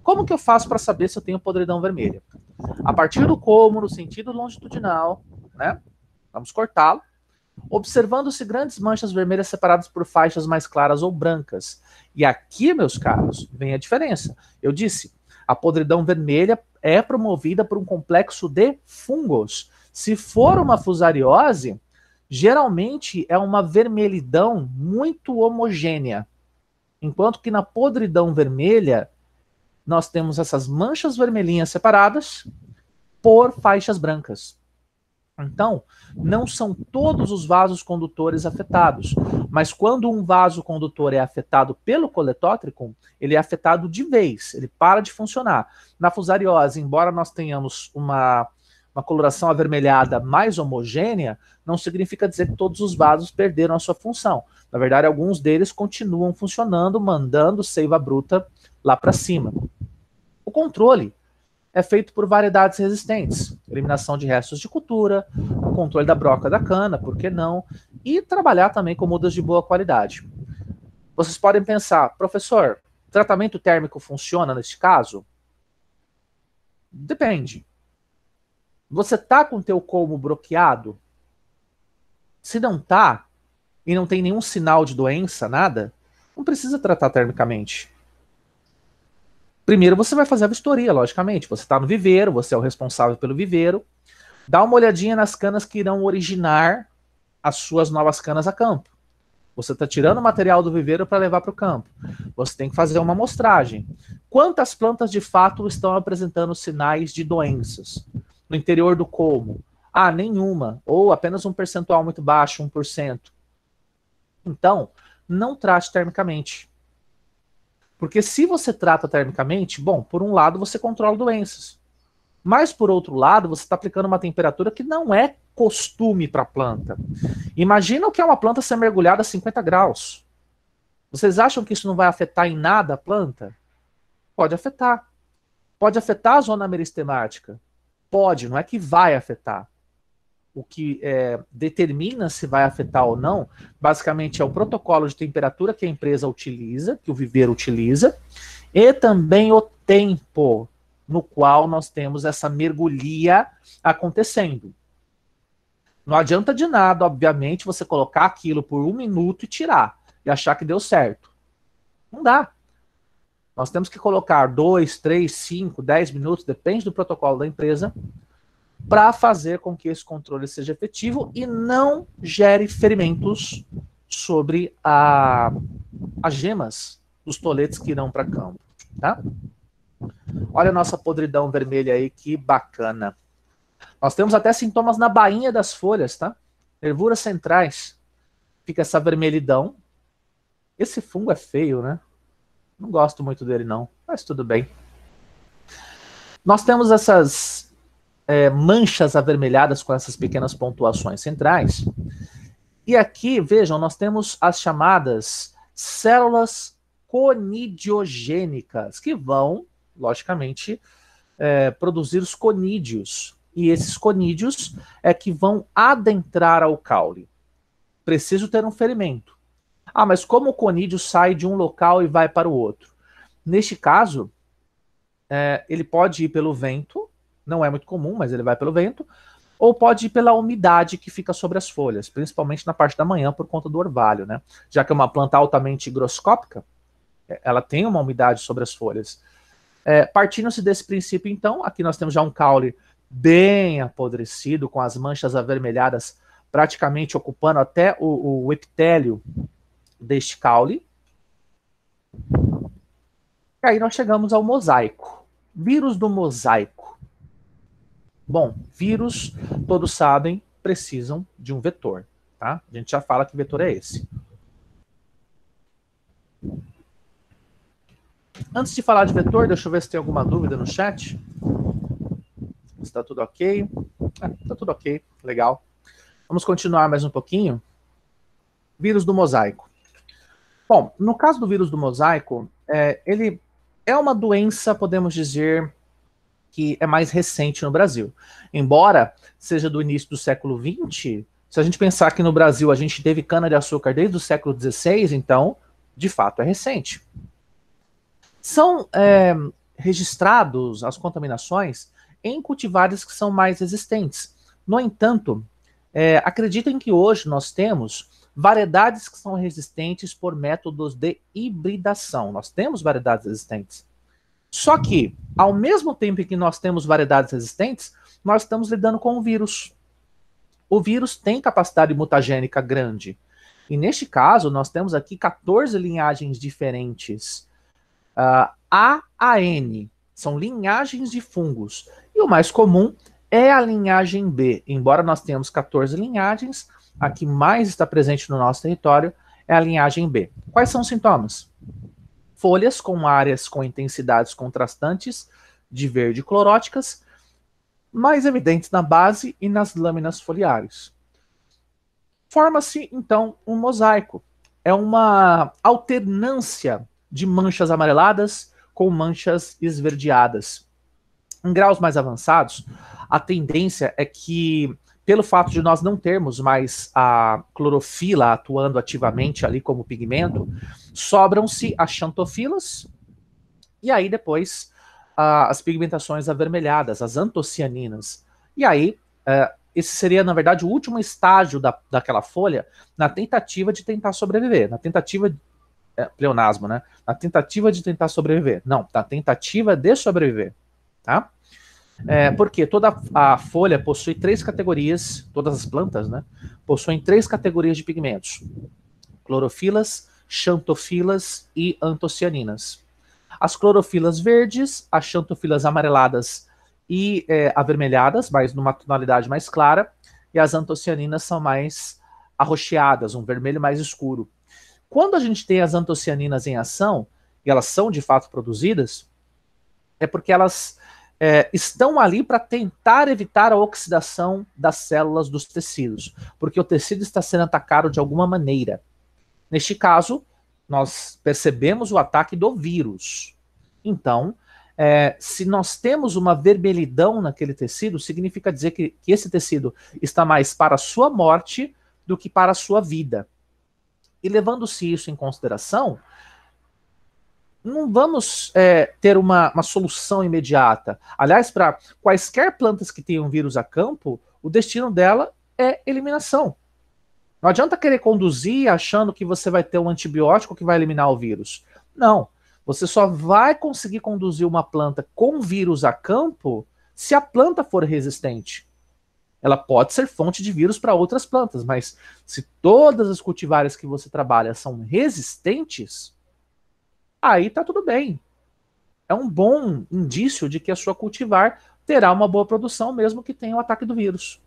Como que eu faço para saber se eu tenho podridão vermelha? A partir do colmo, no sentido longitudinal, né? Vamos cortá-lo, observando se grandes manchas vermelhas separadas por faixas mais claras ou brancas. E aqui, meus caros, vem a diferença. Eu disse, a podridão vermelha é promovida por um complexo de fungos. Se for uma fusariose, geralmente é uma vermelhidão muito homogênea. Enquanto que na podridão vermelha, nós temos essas manchas vermelhinhas separadas por faixas brancas. Então, não são todos os vasos condutores afetados, mas quando um vaso condutor é afetado pelo coletótrico, ele é afetado de vez, ele para de funcionar. Na fusariose, embora nós tenhamos uma coloração avermelhada mais homogênea, não significa dizer que todos os vasos perderam a sua função. Na verdade, alguns deles continuam funcionando, mandando seiva bruta lá para cima. O controle é feito por variedades resistentes, eliminação de restos de cultura, o controle da broca da cana, por que não, e trabalhar também com mudas de boa qualidade. Vocês podem pensar, professor, tratamento térmico funciona neste caso? Depende. Você tá com o teu colmo bloqueado? Se não tá, e não tem nenhum sinal de doença, nada, não precisa tratar termicamente. Primeiro você vai fazer a vistoria, logicamente. Você está no viveiro, você é o responsável pelo viveiro. Dá uma olhadinha nas canas que irão originar as suas novas canas a campo. Você está tirando o material do viveiro para levar para o campo. Você tem que fazer uma amostragem. Quantas plantas de fato estão apresentando sinais de doenças? No interior do colmo? Ah, nenhuma. Ou apenas um percentual muito baixo, 1%. Então, não trate termicamente. Porque se você trata termicamente, bom, por um lado você controla doenças. Mas, por outro lado, você está aplicando uma temperatura que não é costume para a planta. Imagina o que é uma planta ser mergulhada a 50 graus. Vocês acham que isso não vai afetar em nada a planta? Pode afetar. Pode afetar a zona meristemática? Pode, não é que vai afetar. O que determina se vai afetar ou não, basicamente é o protocolo de temperatura que a empresa utiliza, que o viveiro utiliza, e também o tempo no qual nós temos essa mergulhia acontecendo. Não adianta de nada, obviamente, você colocar aquilo por 1 minuto e tirar, e achar que deu certo. Não dá. Nós temos que colocar 2, 3, 5, 10 minutos, depende do protocolo da empresa, para fazer com que esse controle seja efetivo e não gere ferimentos sobre as gemas dos toletes que irão para campo. Tá? Olha a nossa podridão vermelha aí, que bacana. Nós temos até sintomas na bainha das folhas, tá? Nervuras centrais. Fica essa vermelhidão. Esse fungo é feio, né? Não gosto muito dele, não. Mas tudo bem. Nós temos essas manchas avermelhadas com essas pequenas pontuações centrais. E aqui, vejam, nós temos as chamadas células conidiogênicas, que vão, logicamente, produzir os conídeos. E esses conídeos é que vão adentrar ao caule. Preciso ter um ferimento. Ah, mas como o conídeo sai de um local e vai para o outro? Neste caso, ele pode ir pelo vento, não é muito comum, mas ele vai pelo vento, ou pode ir pela umidade que fica sobre as folhas, principalmente na parte da manhã por conta do orvalho, né? Já que é uma planta altamente higroscópica, ela tem uma umidade sobre as folhas. Partindo-se desse princípio, então, aqui nós temos já um caule bem apodrecido, com as manchas avermelhadas praticamente ocupando até o epitélio deste caule. E aí nós chegamos ao mosaico. Vírus do mosaico. Bom, vírus, todos sabem, precisam de um vetor. Tá? A gente já fala que vetor é esse. Antes de falar de vetor, deixa eu ver se tem alguma dúvida no chat. Está tudo ok? Está tudo ok, legal. Vamos continuar mais um pouquinho. Vírus do mosaico. Bom, no caso do vírus do mosaico, ele é uma doença, podemos dizer, que é mais recente no Brasil. Embora seja do início do século XX, se a gente pensar que no Brasil a gente teve cana-de-açúcar desde o século XVI, então, de fato, é recente. São registrados as contaminações em cultivares que são mais resistentes. No entanto, acreditem que hoje nós temos variedades que são resistentes por métodos de hibridação. Nós temos variedades resistentes. Só que, ao mesmo tempo que nós temos variedades resistentes, nós estamos lidando com o vírus. O vírus tem capacidade mutagênica grande. E neste caso, nós temos aqui 14 linhagens diferentes. A a N são linhagens de fungos. E o mais comum é a linhagem B. Embora nós tenhamos 14 linhagens, a que mais está presente no nosso território é a linhagem B. Quais são os sintomas? Folhas com áreas com intensidades contrastantes de verde cloróticas, mais evidentes na base e nas lâminas foliares. Forma-se, então, um mosaico. É uma alternância de manchas amareladas com manchas esverdeadas. Em graus mais avançados, a tendência é que, pelo fato de nós não termos mais a clorofila atuando ativamente ali como pigmento, sobram-se as xantofilas e aí depois as pigmentações avermelhadas, as antocianinas. E aí, esse seria, na verdade, o último estágio daquela folha na tentativa de tentar sobreviver, na tentativa pleonasmo, né? Na tentativa de tentar sobreviver. Não, na tentativa de sobreviver, tá? Porque toda a folha possui 3 categorias, todas as plantas, né? Possuem 3 categorias de pigmentos: clorofilas, xantofilas e antocianinas. As clorofilas verdes, as xantofilas amareladas e avermelhadas, mas numa tonalidade mais clara, e as antocianinas são mais arroxeadas, um vermelho mais escuro. Quando a gente tem as antocianinas em ação, e elas são de fato produzidas, é porque elas estão ali para tentar evitar a oxidação das células dos tecidos, porque o tecido está sendo atacado de alguma maneira. Neste caso, nós percebemos o ataque do vírus. Então, se nós temos uma vermelhidão naquele tecido, significa dizer que esse tecido está mais para a sua morte do que para a sua vida. E levando-se isso em consideração, não vamos ter uma solução imediata. Aliás, para quaisquer plantas que tenham vírus a campo, o destino dela é eliminação. Não adianta querer conduzir achando que você vai ter um antibiótico que vai eliminar o vírus. Não. Você só vai conseguir conduzir uma planta com vírus a campo se a planta for resistente. Ela pode ser fonte de vírus para outras plantas, mas se todas as cultivares que você trabalha são resistentes, aí tá tudo bem. É um bom indício de que a sua cultivar terá uma boa produção, mesmo que tenha o ataque do vírus.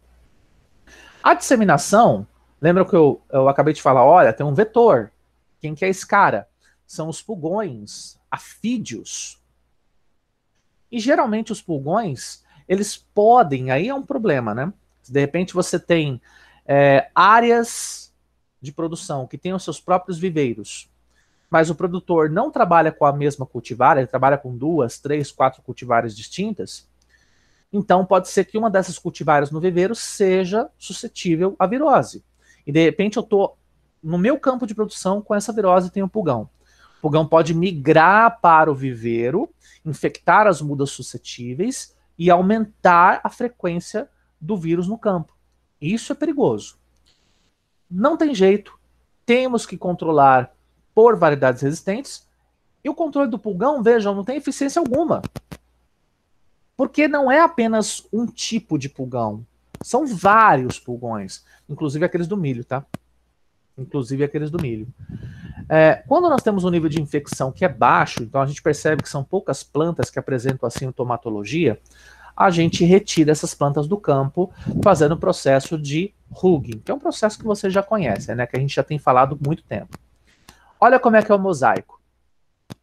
A disseminação, lembra que eu acabei de falar, olha, tem um vetor. Quem que é esse cara? São os pulgões, afídeos. E geralmente os pulgões, eles podem, aí é um problema, né? De repente você tem áreas de produção que têm os seus próprios viveiros, mas o produtor não trabalha com a mesma cultivar, ele trabalha com 2, 3, 4 cultivares distintas, então pode ser que uma dessas cultivares no viveiro seja suscetível à virose. E de repente eu estou no meu campo de produção com essa virose e tenho um pulgão. O pulgão pode migrar para o viveiro, infectar as mudas suscetíveis e aumentar a frequência do vírus no campo. Isso é perigoso. Não tem jeito, temos que controlar por variedades resistentes, e o controle do pulgão, vejam, não tem eficiência alguma. Porque não é apenas um tipo de pulgão, são vários pulgões, inclusive aqueles do milho, tá? Inclusive aqueles do milho. Quando nós temos um nível de infecção que é baixo, então a gente percebe que são poucas plantas que apresentam a sintomatologia, a gente retira essas plantas do campo, fazendo o processo de Hugging, que é um processo que você já conhece, né? Que a gente já tem falado há muito tempo. Olha como é que é o mosaico.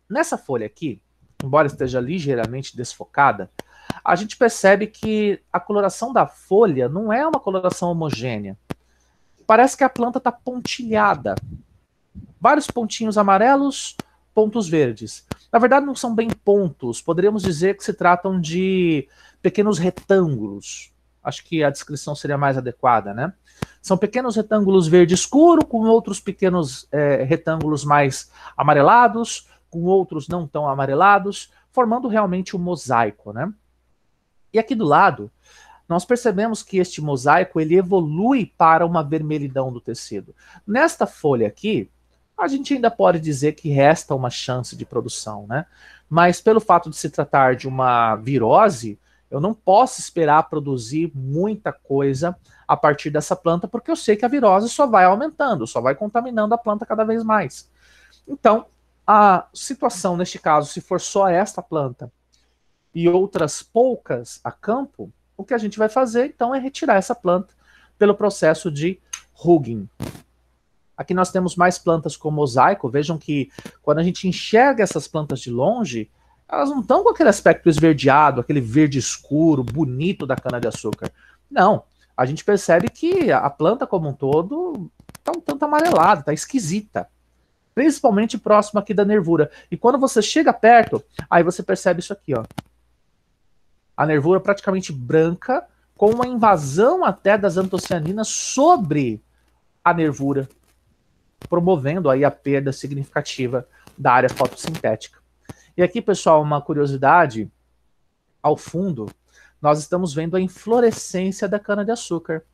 Nessa folha aqui, embora esteja ligeiramente desfocada, a gente percebe que a coloração da folha não é uma coloração homogênea. Parece que a planta está pontilhada. Vários pontinhos amarelos, pontos verdes. Na verdade, não são bem pontos. Poderíamos dizer que se tratam de pequenos retângulos. Acho que a descrição seria mais adequada, né? São pequenos retângulos verde escuro, com outros pequenos retângulos mais amarelados, com outros não tão amarelados, formando realmente um mosaico, né? E aqui do lado, nós percebemos que este mosaico ele evolui para uma vermelhidão do tecido. Nesta folha aqui, a gente ainda pode dizer que resta uma chance de produção, né? Mas pelo fato de se tratar de uma virose, eu não posso esperar produzir muita coisa a partir dessa planta, porque eu sei que a virose só vai aumentando, só vai contaminando a planta cada vez mais. Então, a situação, neste caso, se for só esta planta e outras poucas a campo, o que a gente vai fazer, então, é retirar essa planta pelo processo de Hugging. Aqui nós temos mais plantas com mosaico. Vejam que quando a gente enxerga essas plantas de longe, elas não estão com aquele aspecto esverdeado, aquele verde escuro, bonito da cana-de-açúcar. Não, a gente percebe que a planta como um todo está um tanto amarelada, está esquisita. Principalmente próximo aqui da nervura. E quando você chega perto, aí você percebe isso aqui, ó. A nervura praticamente branca, com uma invasão até das antocianinas sobre a nervura, promovendo aí a perda significativa da área fotossintética. E aqui, pessoal, uma curiosidade, ao fundo, nós estamos vendo a inflorescência da cana-de-açúcar.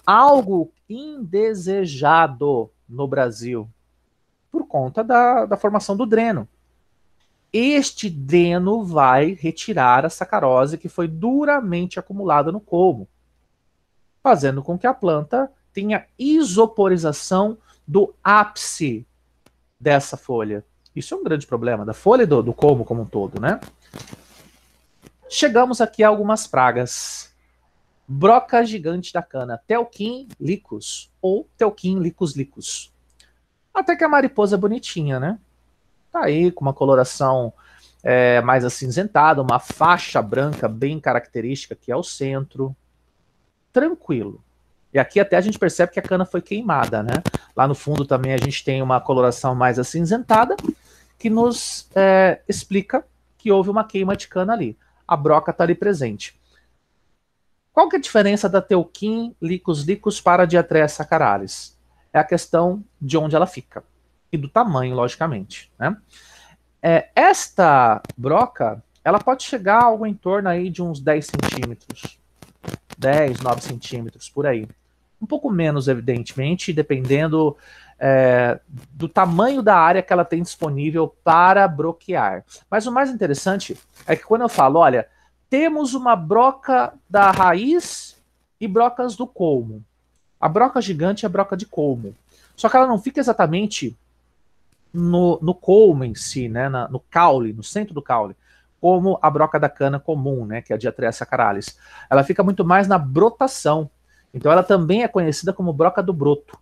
Algo indesejado no Brasil, por conta da formação do dreno. Este dreno vai retirar a sacarose que foi duramente acumulada no colmo, fazendo com que a planta tenha isoporização do ápice dessa folha. Isso é um grande problema, da folha e do colmo como um todo, né? Chegamos aqui a algumas pragas. Broca gigante da cana, Telquim licus ou Telquim licus licus. Até que a mariposa é bonitinha, né? Tá aí com uma coloração mais acinzentada, uma faixa branca bem característica que é o centro. Tranquilo. E aqui até a gente percebe que a cana foi queimada, né? Lá no fundo também a gente tem uma coloração mais acinzentada, que nos explica que houve uma queima de cana ali. A broca está ali presente. Qual que é a diferença da Teuquim licus licus para a Diatreia sacaralis? É a questão de onde ela fica. E do tamanho, logicamente, né? Esta broca, ela pode chegar a algo em torno aí de uns 10 centímetros. 10, 9 centímetros, por aí. Um pouco menos, evidentemente, dependendo do tamanho da área que ela tem disponível para broquear. Mas o mais interessante é que quando eu falo, olha, temos uma broca da raiz e brocas do colmo. A broca gigante é a broca de colmo. Só que ela não fica exatamente no colmo em si, né, no caule, no centro do caule, como a broca da cana comum, né, que é a Diatreia sacaralis. Ela fica muito mais na brotação. Então ela também é conhecida como broca do broto.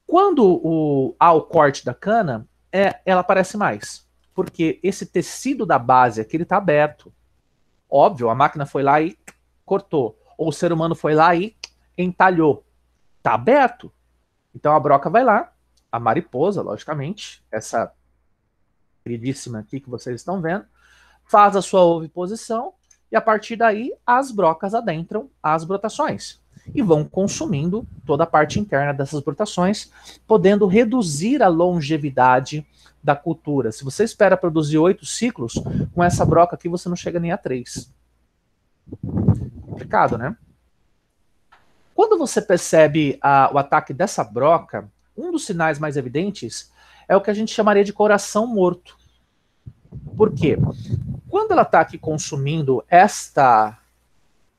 Quando há o corte da cana, ela aparece mais. Porque esse tecido da base aqui ele está aberto. Óbvio, a máquina foi lá e cortou. Ou o ser humano foi lá e entalhou. Está aberto. Então a broca vai lá, a mariposa, logicamente, essa queridíssima aqui que vocês estão vendo, faz a sua oviposição e a partir daí as brocas adentram as brotações e vão consumindo toda a parte interna dessas brotações, podendo reduzir a longevidade da cultura. Se você espera produzir 8 ciclos, com essa broca aqui você não chega nem a 3. Complicado, né? Quando você percebe o ataque dessa broca, um dos sinais mais evidentes é o que a gente chamaria de coração morto. Por quê? Quando ela está aqui consumindo esta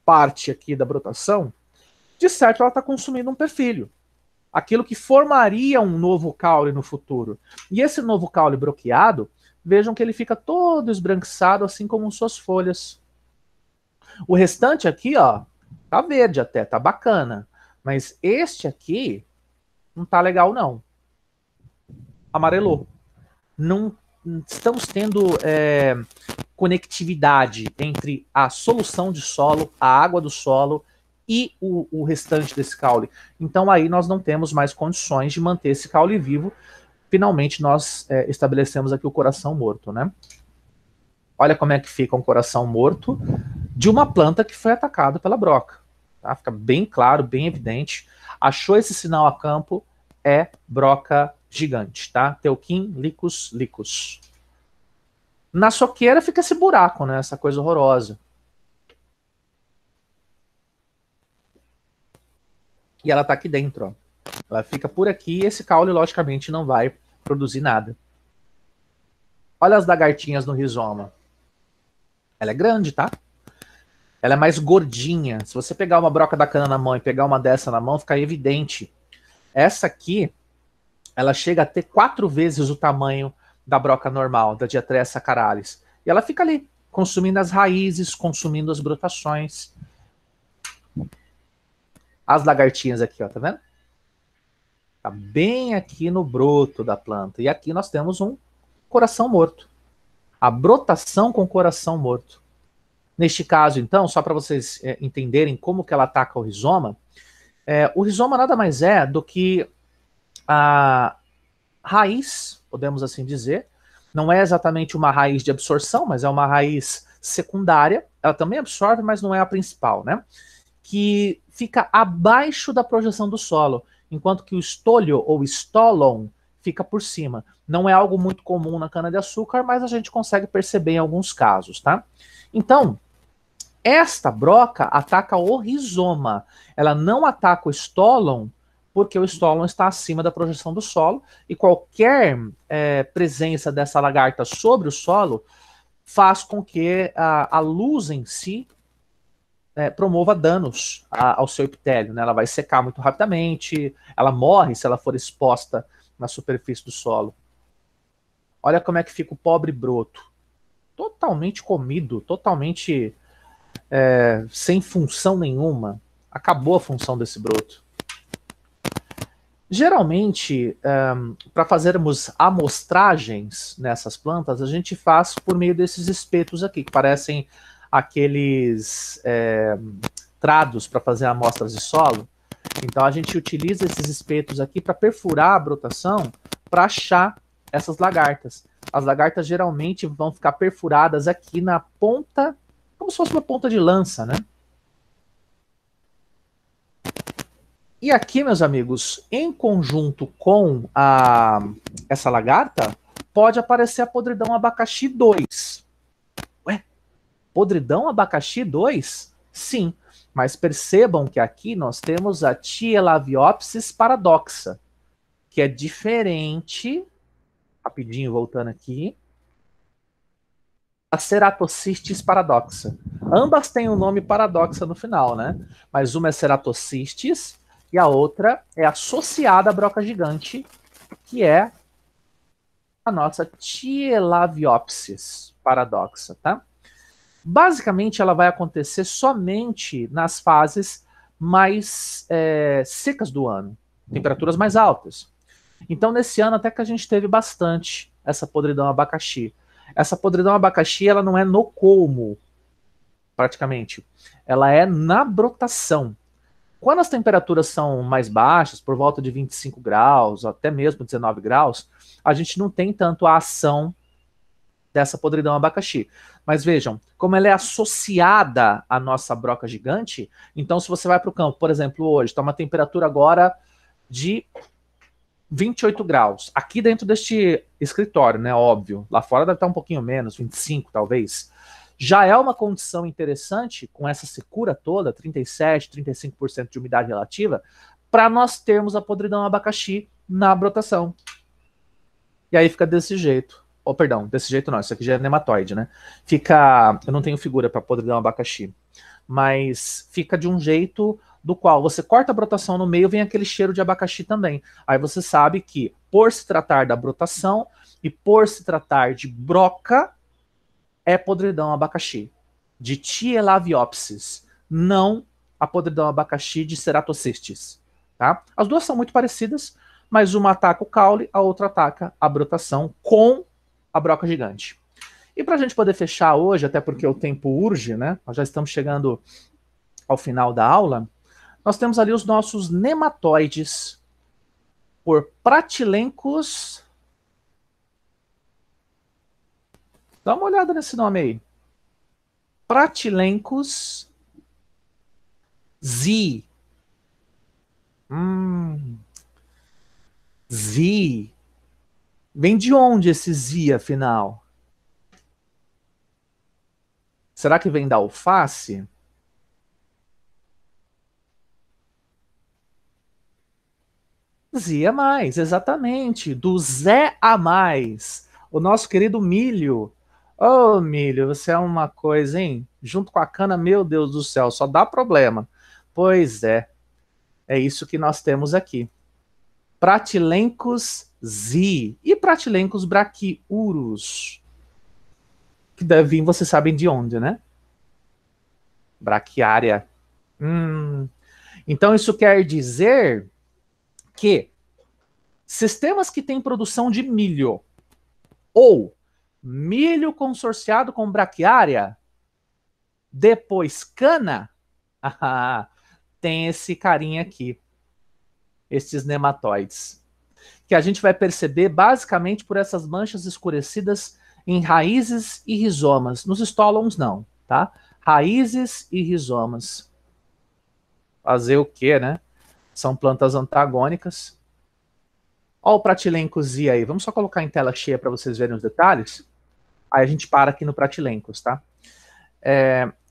parte aqui da brotação, de certo ela está consumindo um perfilho. Aquilo que formaria um novo caule no futuro. E esse novo caule broqueado, vejam que ele fica todo esbranquiçado, assim como suas folhas. O restante aqui, ó, tá verde até, tá bacana. Mas este aqui não tá legal, não. Amarelou. Não estamos tendo conectividade entre a solução de solo, a água do solo e o restante desse caule. Então aí nós não temos mais condições de manter esse caule vivo. Finalmente nós estabelecemos aqui o coração morto, né? Olha como é que fica um coração morto de uma planta que foi atacada pela broca. Tá? Fica bem claro, bem evidente. Achou esse sinal a campo, é broca gigante, tá? Teuquim licus licus. Na soqueira fica esse buraco, né? Essa coisa horrorosa. E ela tá aqui dentro, ó. Ela fica por aqui e esse caule, logicamente, não vai produzir nada. Olha as lagartinhas no rizoma. Ela é grande, tá? Ela é mais gordinha. Se você pegar uma broca da cana na mão e pegar uma dessa na mão, fica evidente. Essa aqui, ela chega a ter 4 vezes o tamanho da broca normal, da Diatreia sacaralis. E ela fica ali, consumindo as raízes, consumindo as brotações. As lagartinhas aqui, ó, tá vendo? Tá bem aqui no broto da planta. E aqui nós temos um coração morto. A brotação com coração morto. Neste caso, então, só para vocês entenderem como que ela ataca o rizoma nada mais é do que a raiz, podemos assim dizer. Não é exatamente uma raiz de absorção, mas é uma raiz secundária. Ela também absorve, mas não é a principal, né? Que fica abaixo da projeção do solo, enquanto que o estolho ou stolon fica por cima. Não é algo muito comum na cana-de-açúcar, mas a gente consegue perceber em alguns casos, tá? Então, esta broca ataca o rizoma. Ela não ataca o stolon, porque o stolon está acima da projeção do solo, e qualquer presença dessa lagarta sobre o solo faz com que a luz em si promova danos ao seu epitélio, né? Ela vai secar muito rapidamente, ela morre se ela for exposta na superfície do solo. Olha como é que fica o pobre broto. Totalmente comido, totalmente sem função nenhuma. Acabou a função desse broto. Geralmente, para fazermos amostragens nessas plantas, a gente faz por meio desses espetos aqui, que parecem aqueles trados para fazer amostras de solo. Então a gente utiliza esses espetos aqui para perfurar a brotação para achar essas lagartas. As lagartas geralmente vão ficar perfuradas aqui na ponta, como se fosse uma ponta de lança, né? E aqui, meus amigos, em conjunto com essa lagarta, pode aparecer a podridão abacaxi 2. Ué, podridão abacaxi 2? Sim, mas percebam que aqui nós temos a Tielaviopsis paradoxa, que é diferente, rapidinho voltando aqui, a Ceratocystis paradoxa. Ambas têm o nome paradoxa no final, né? Mas uma é Ceratocystis e a outra é associada à broca gigante, que é a nossa Tielaviopsis paradoxa, tá? Basicamente, ela vai acontecer somente nas fases mais secas do ano, temperaturas mais altas. Então, nesse ano, até que a gente teve bastante essa podridão abacaxi. Essa podridão abacaxi, ela não é no colmo, praticamente. Ela é na brotação. Quando as temperaturas são mais baixas, por volta de 25 graus, até mesmo 19 graus, a gente não tem tanto a ação dessa podridão abacaxi. Mas vejam, como ela é associada à nossa broca gigante, então se você vai para o campo, por exemplo, hoje, está uma temperatura agora de 28 graus. Aqui dentro deste escritório, né, óbvio. Lá fora deve estar um pouquinho menos, 25 talvez. Já é uma condição interessante, com essa secura toda, 37, 35% de umidade relativa, para nós termos a podridão abacaxi na brotação. E aí fica desse jeito. Oh, perdão, desse jeito não, isso aqui já é nematóide, né? Fica, eu não tenho figura para podridão abacaxi, mas fica de um jeito do qual você corta a brotação no meio, vem aquele cheiro de abacaxi também. Aí você sabe que, por se tratar da brotação e por se tratar de broca, é podridão abacaxi, de Tielaviopsis, não a podridão abacaxi de Ceratocystis, tá? As duas são muito parecidas, mas uma ataca o caule, a outra ataca a brotação com a broca gigante. E para a gente poder fechar hoje, até porque o tempo urge, né? Nós já estamos chegando ao final da aula, nós temos ali os nossos nematóides por Pratylencos. Dá uma olhada nesse nome aí. Pratylencos Z. Z. Vem de onde esse Z, afinal? Será que vem da alface? Z a mais, exatamente. Do Zé a mais. O nosso querido milho. Ô, milho, você é uma coisa, hein? Junto com a cana, meu Deus do céu, só dá problema. Pois é. É isso que nós temos aqui. Pratylencos Z e Pratylencos brachiurus. Que deve vir, vocês sabem de onde, né? Braquiária. Então isso quer dizer que sistemas que têm produção de milho ou milho consorciado com braquiária, depois cana, tem esse carinha aqui, esses nematóides, que a gente vai perceber basicamente por essas manchas escurecidas em raízes e rizomas. Nos estólons não, tá? Raízes e rizomas. Fazer o quê, né? São plantas antagônicas. Olha o Pratylencos Z aí. Vamos só colocar em tela cheia para vocês verem os detalhes. Aí a gente para aqui no Pratylencos, tá?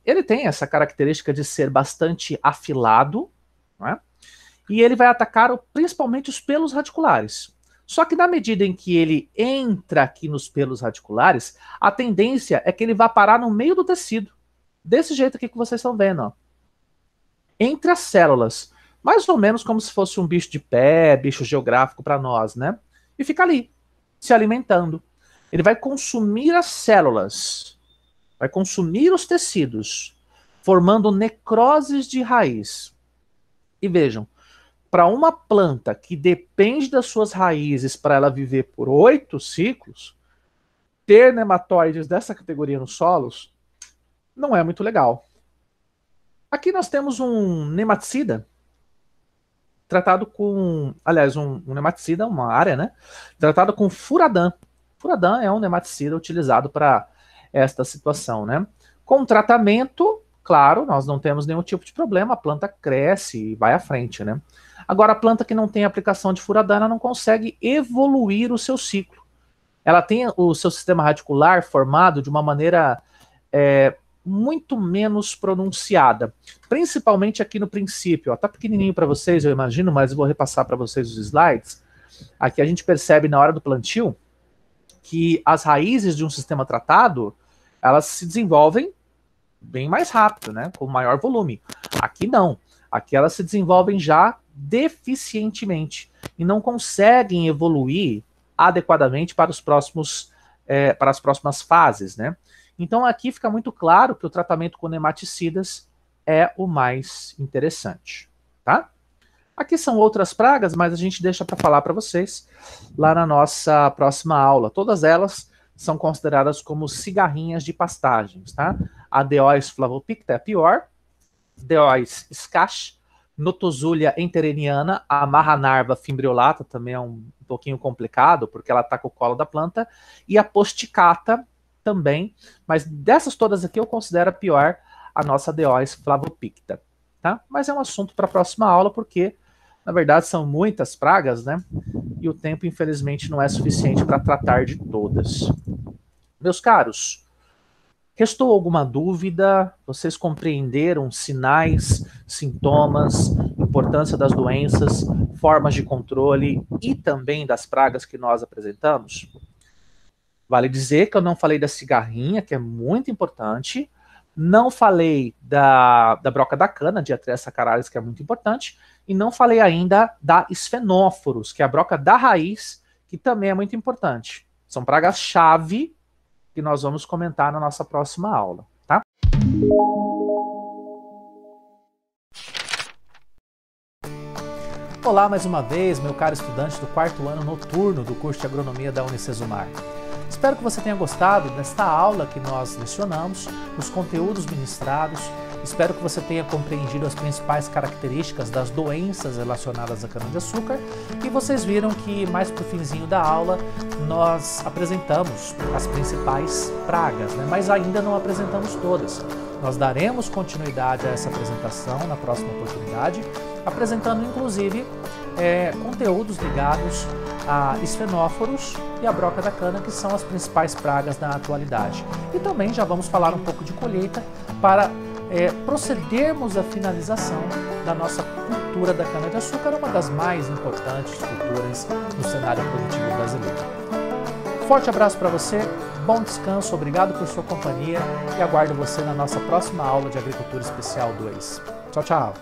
Ele tem essa característica de ser bastante afilado, né? E ele vai atacar principalmente os pelos radiculares. Só que na medida em que ele entra aqui nos pelos radiculares, a tendência é que ele vá parar no meio do tecido. Desse jeito aqui que vocês estão vendo, ó. Entre as células. Mais ou menos como se fosse um bicho de pé, bicho geográfico para nós, né? E fica ali, se alimentando. Ele vai consumir as células, vai consumir os tecidos, formando necroses de raiz. E vejam, para uma planta que depende das suas raízes para ela viver por 8 ciclos, ter nematóides dessa categoria nos solos não é muito legal. Aqui nós temos um nematicida tratado com, aliás, um nematicida, uma área, né? Tratado com Furadan. Furadan é um nematicida utilizado para esta situação, né? Com tratamento, claro, nós não temos nenhum tipo de problema, a planta cresce e vai à frente, né? Agora, a planta que não tem aplicação de Furadan, ela não consegue evoluir o seu ciclo. Ela tem o seu sistema radicular formado de uma maneira muito menos pronunciada, principalmente aqui no princípio. Ó, tá pequenininho para vocês, eu imagino, mas eu vou repassar para vocês os slides. Aqui a gente percebe na hora do plantio que as raízes de um sistema tratado, elas se desenvolvem bem mais rápido, né, com maior volume. Aqui não. Aqui elas se desenvolvem já deficientemente e não conseguem evoluir adequadamente para os próximos, para as próximas fases, né? Então aqui fica muito claro que o tratamento com nematicidas é o mais interessante, tá? Aqui são outras pragas, mas a gente deixa para falar para vocês lá na nossa próxima aula. Todas elas são consideradas como cigarrinhas de pastagens, tá? A Deois flavopicta é a pior, Deois scash, Notozulia entereniana, a Marranarva fimbriolata também é um pouquinho complicado, porque ela ataca o colo da planta, e a Posticata também, mas dessas todas aqui eu considero a pior a nossa Deois flavopicta, tá? Mas é um assunto para a próxima aula, porque na verdade são muitas pragas, né? E o tempo infelizmente não é suficiente para tratar de todas. Meus caros, restou alguma dúvida? Vocês compreenderam sinais, sintomas, importância das doenças, formas de controle e também das pragas que nós apresentamos? Vale dizer que eu não falei da cigarrinha, que é muito importante, não falei da broca da cana, Diatreia saccharalis, que é muito importante, e não falei ainda da Sphenophoros, que é a broca da raiz, que também é muito importante. São pragas-chave que nós vamos comentar na nossa próxima aula, tá? Olá mais uma vez, meu caro estudante do 4º ano noturno do curso de Agronomia da Unicesumar. Espero que você tenha gostado desta aula que nós lecionamos, os conteúdos ministrados. Espero que você tenha compreendido as principais características das doenças relacionadas à cana-de-açúcar. E vocês viram que mais pro finzinho da aula nós apresentamos as principais pragas, né? Mas ainda não apresentamos todas. Nós daremos continuidade a essa apresentação na próxima oportunidade, apresentando inclusive conteúdos ligados a Sphenophoros e a broca da cana, que são as principais pragas na atualidade. E também já vamos falar um pouco de colheita para procedermos à finalização da nossa cultura da cana-de-açúcar, uma das mais importantes culturas no cenário produtivo brasileiro. Forte abraço para você, bom descanso, obrigado por sua companhia e aguardo você na nossa próxima aula de Agricultura Especial 2. Tchau, tchau!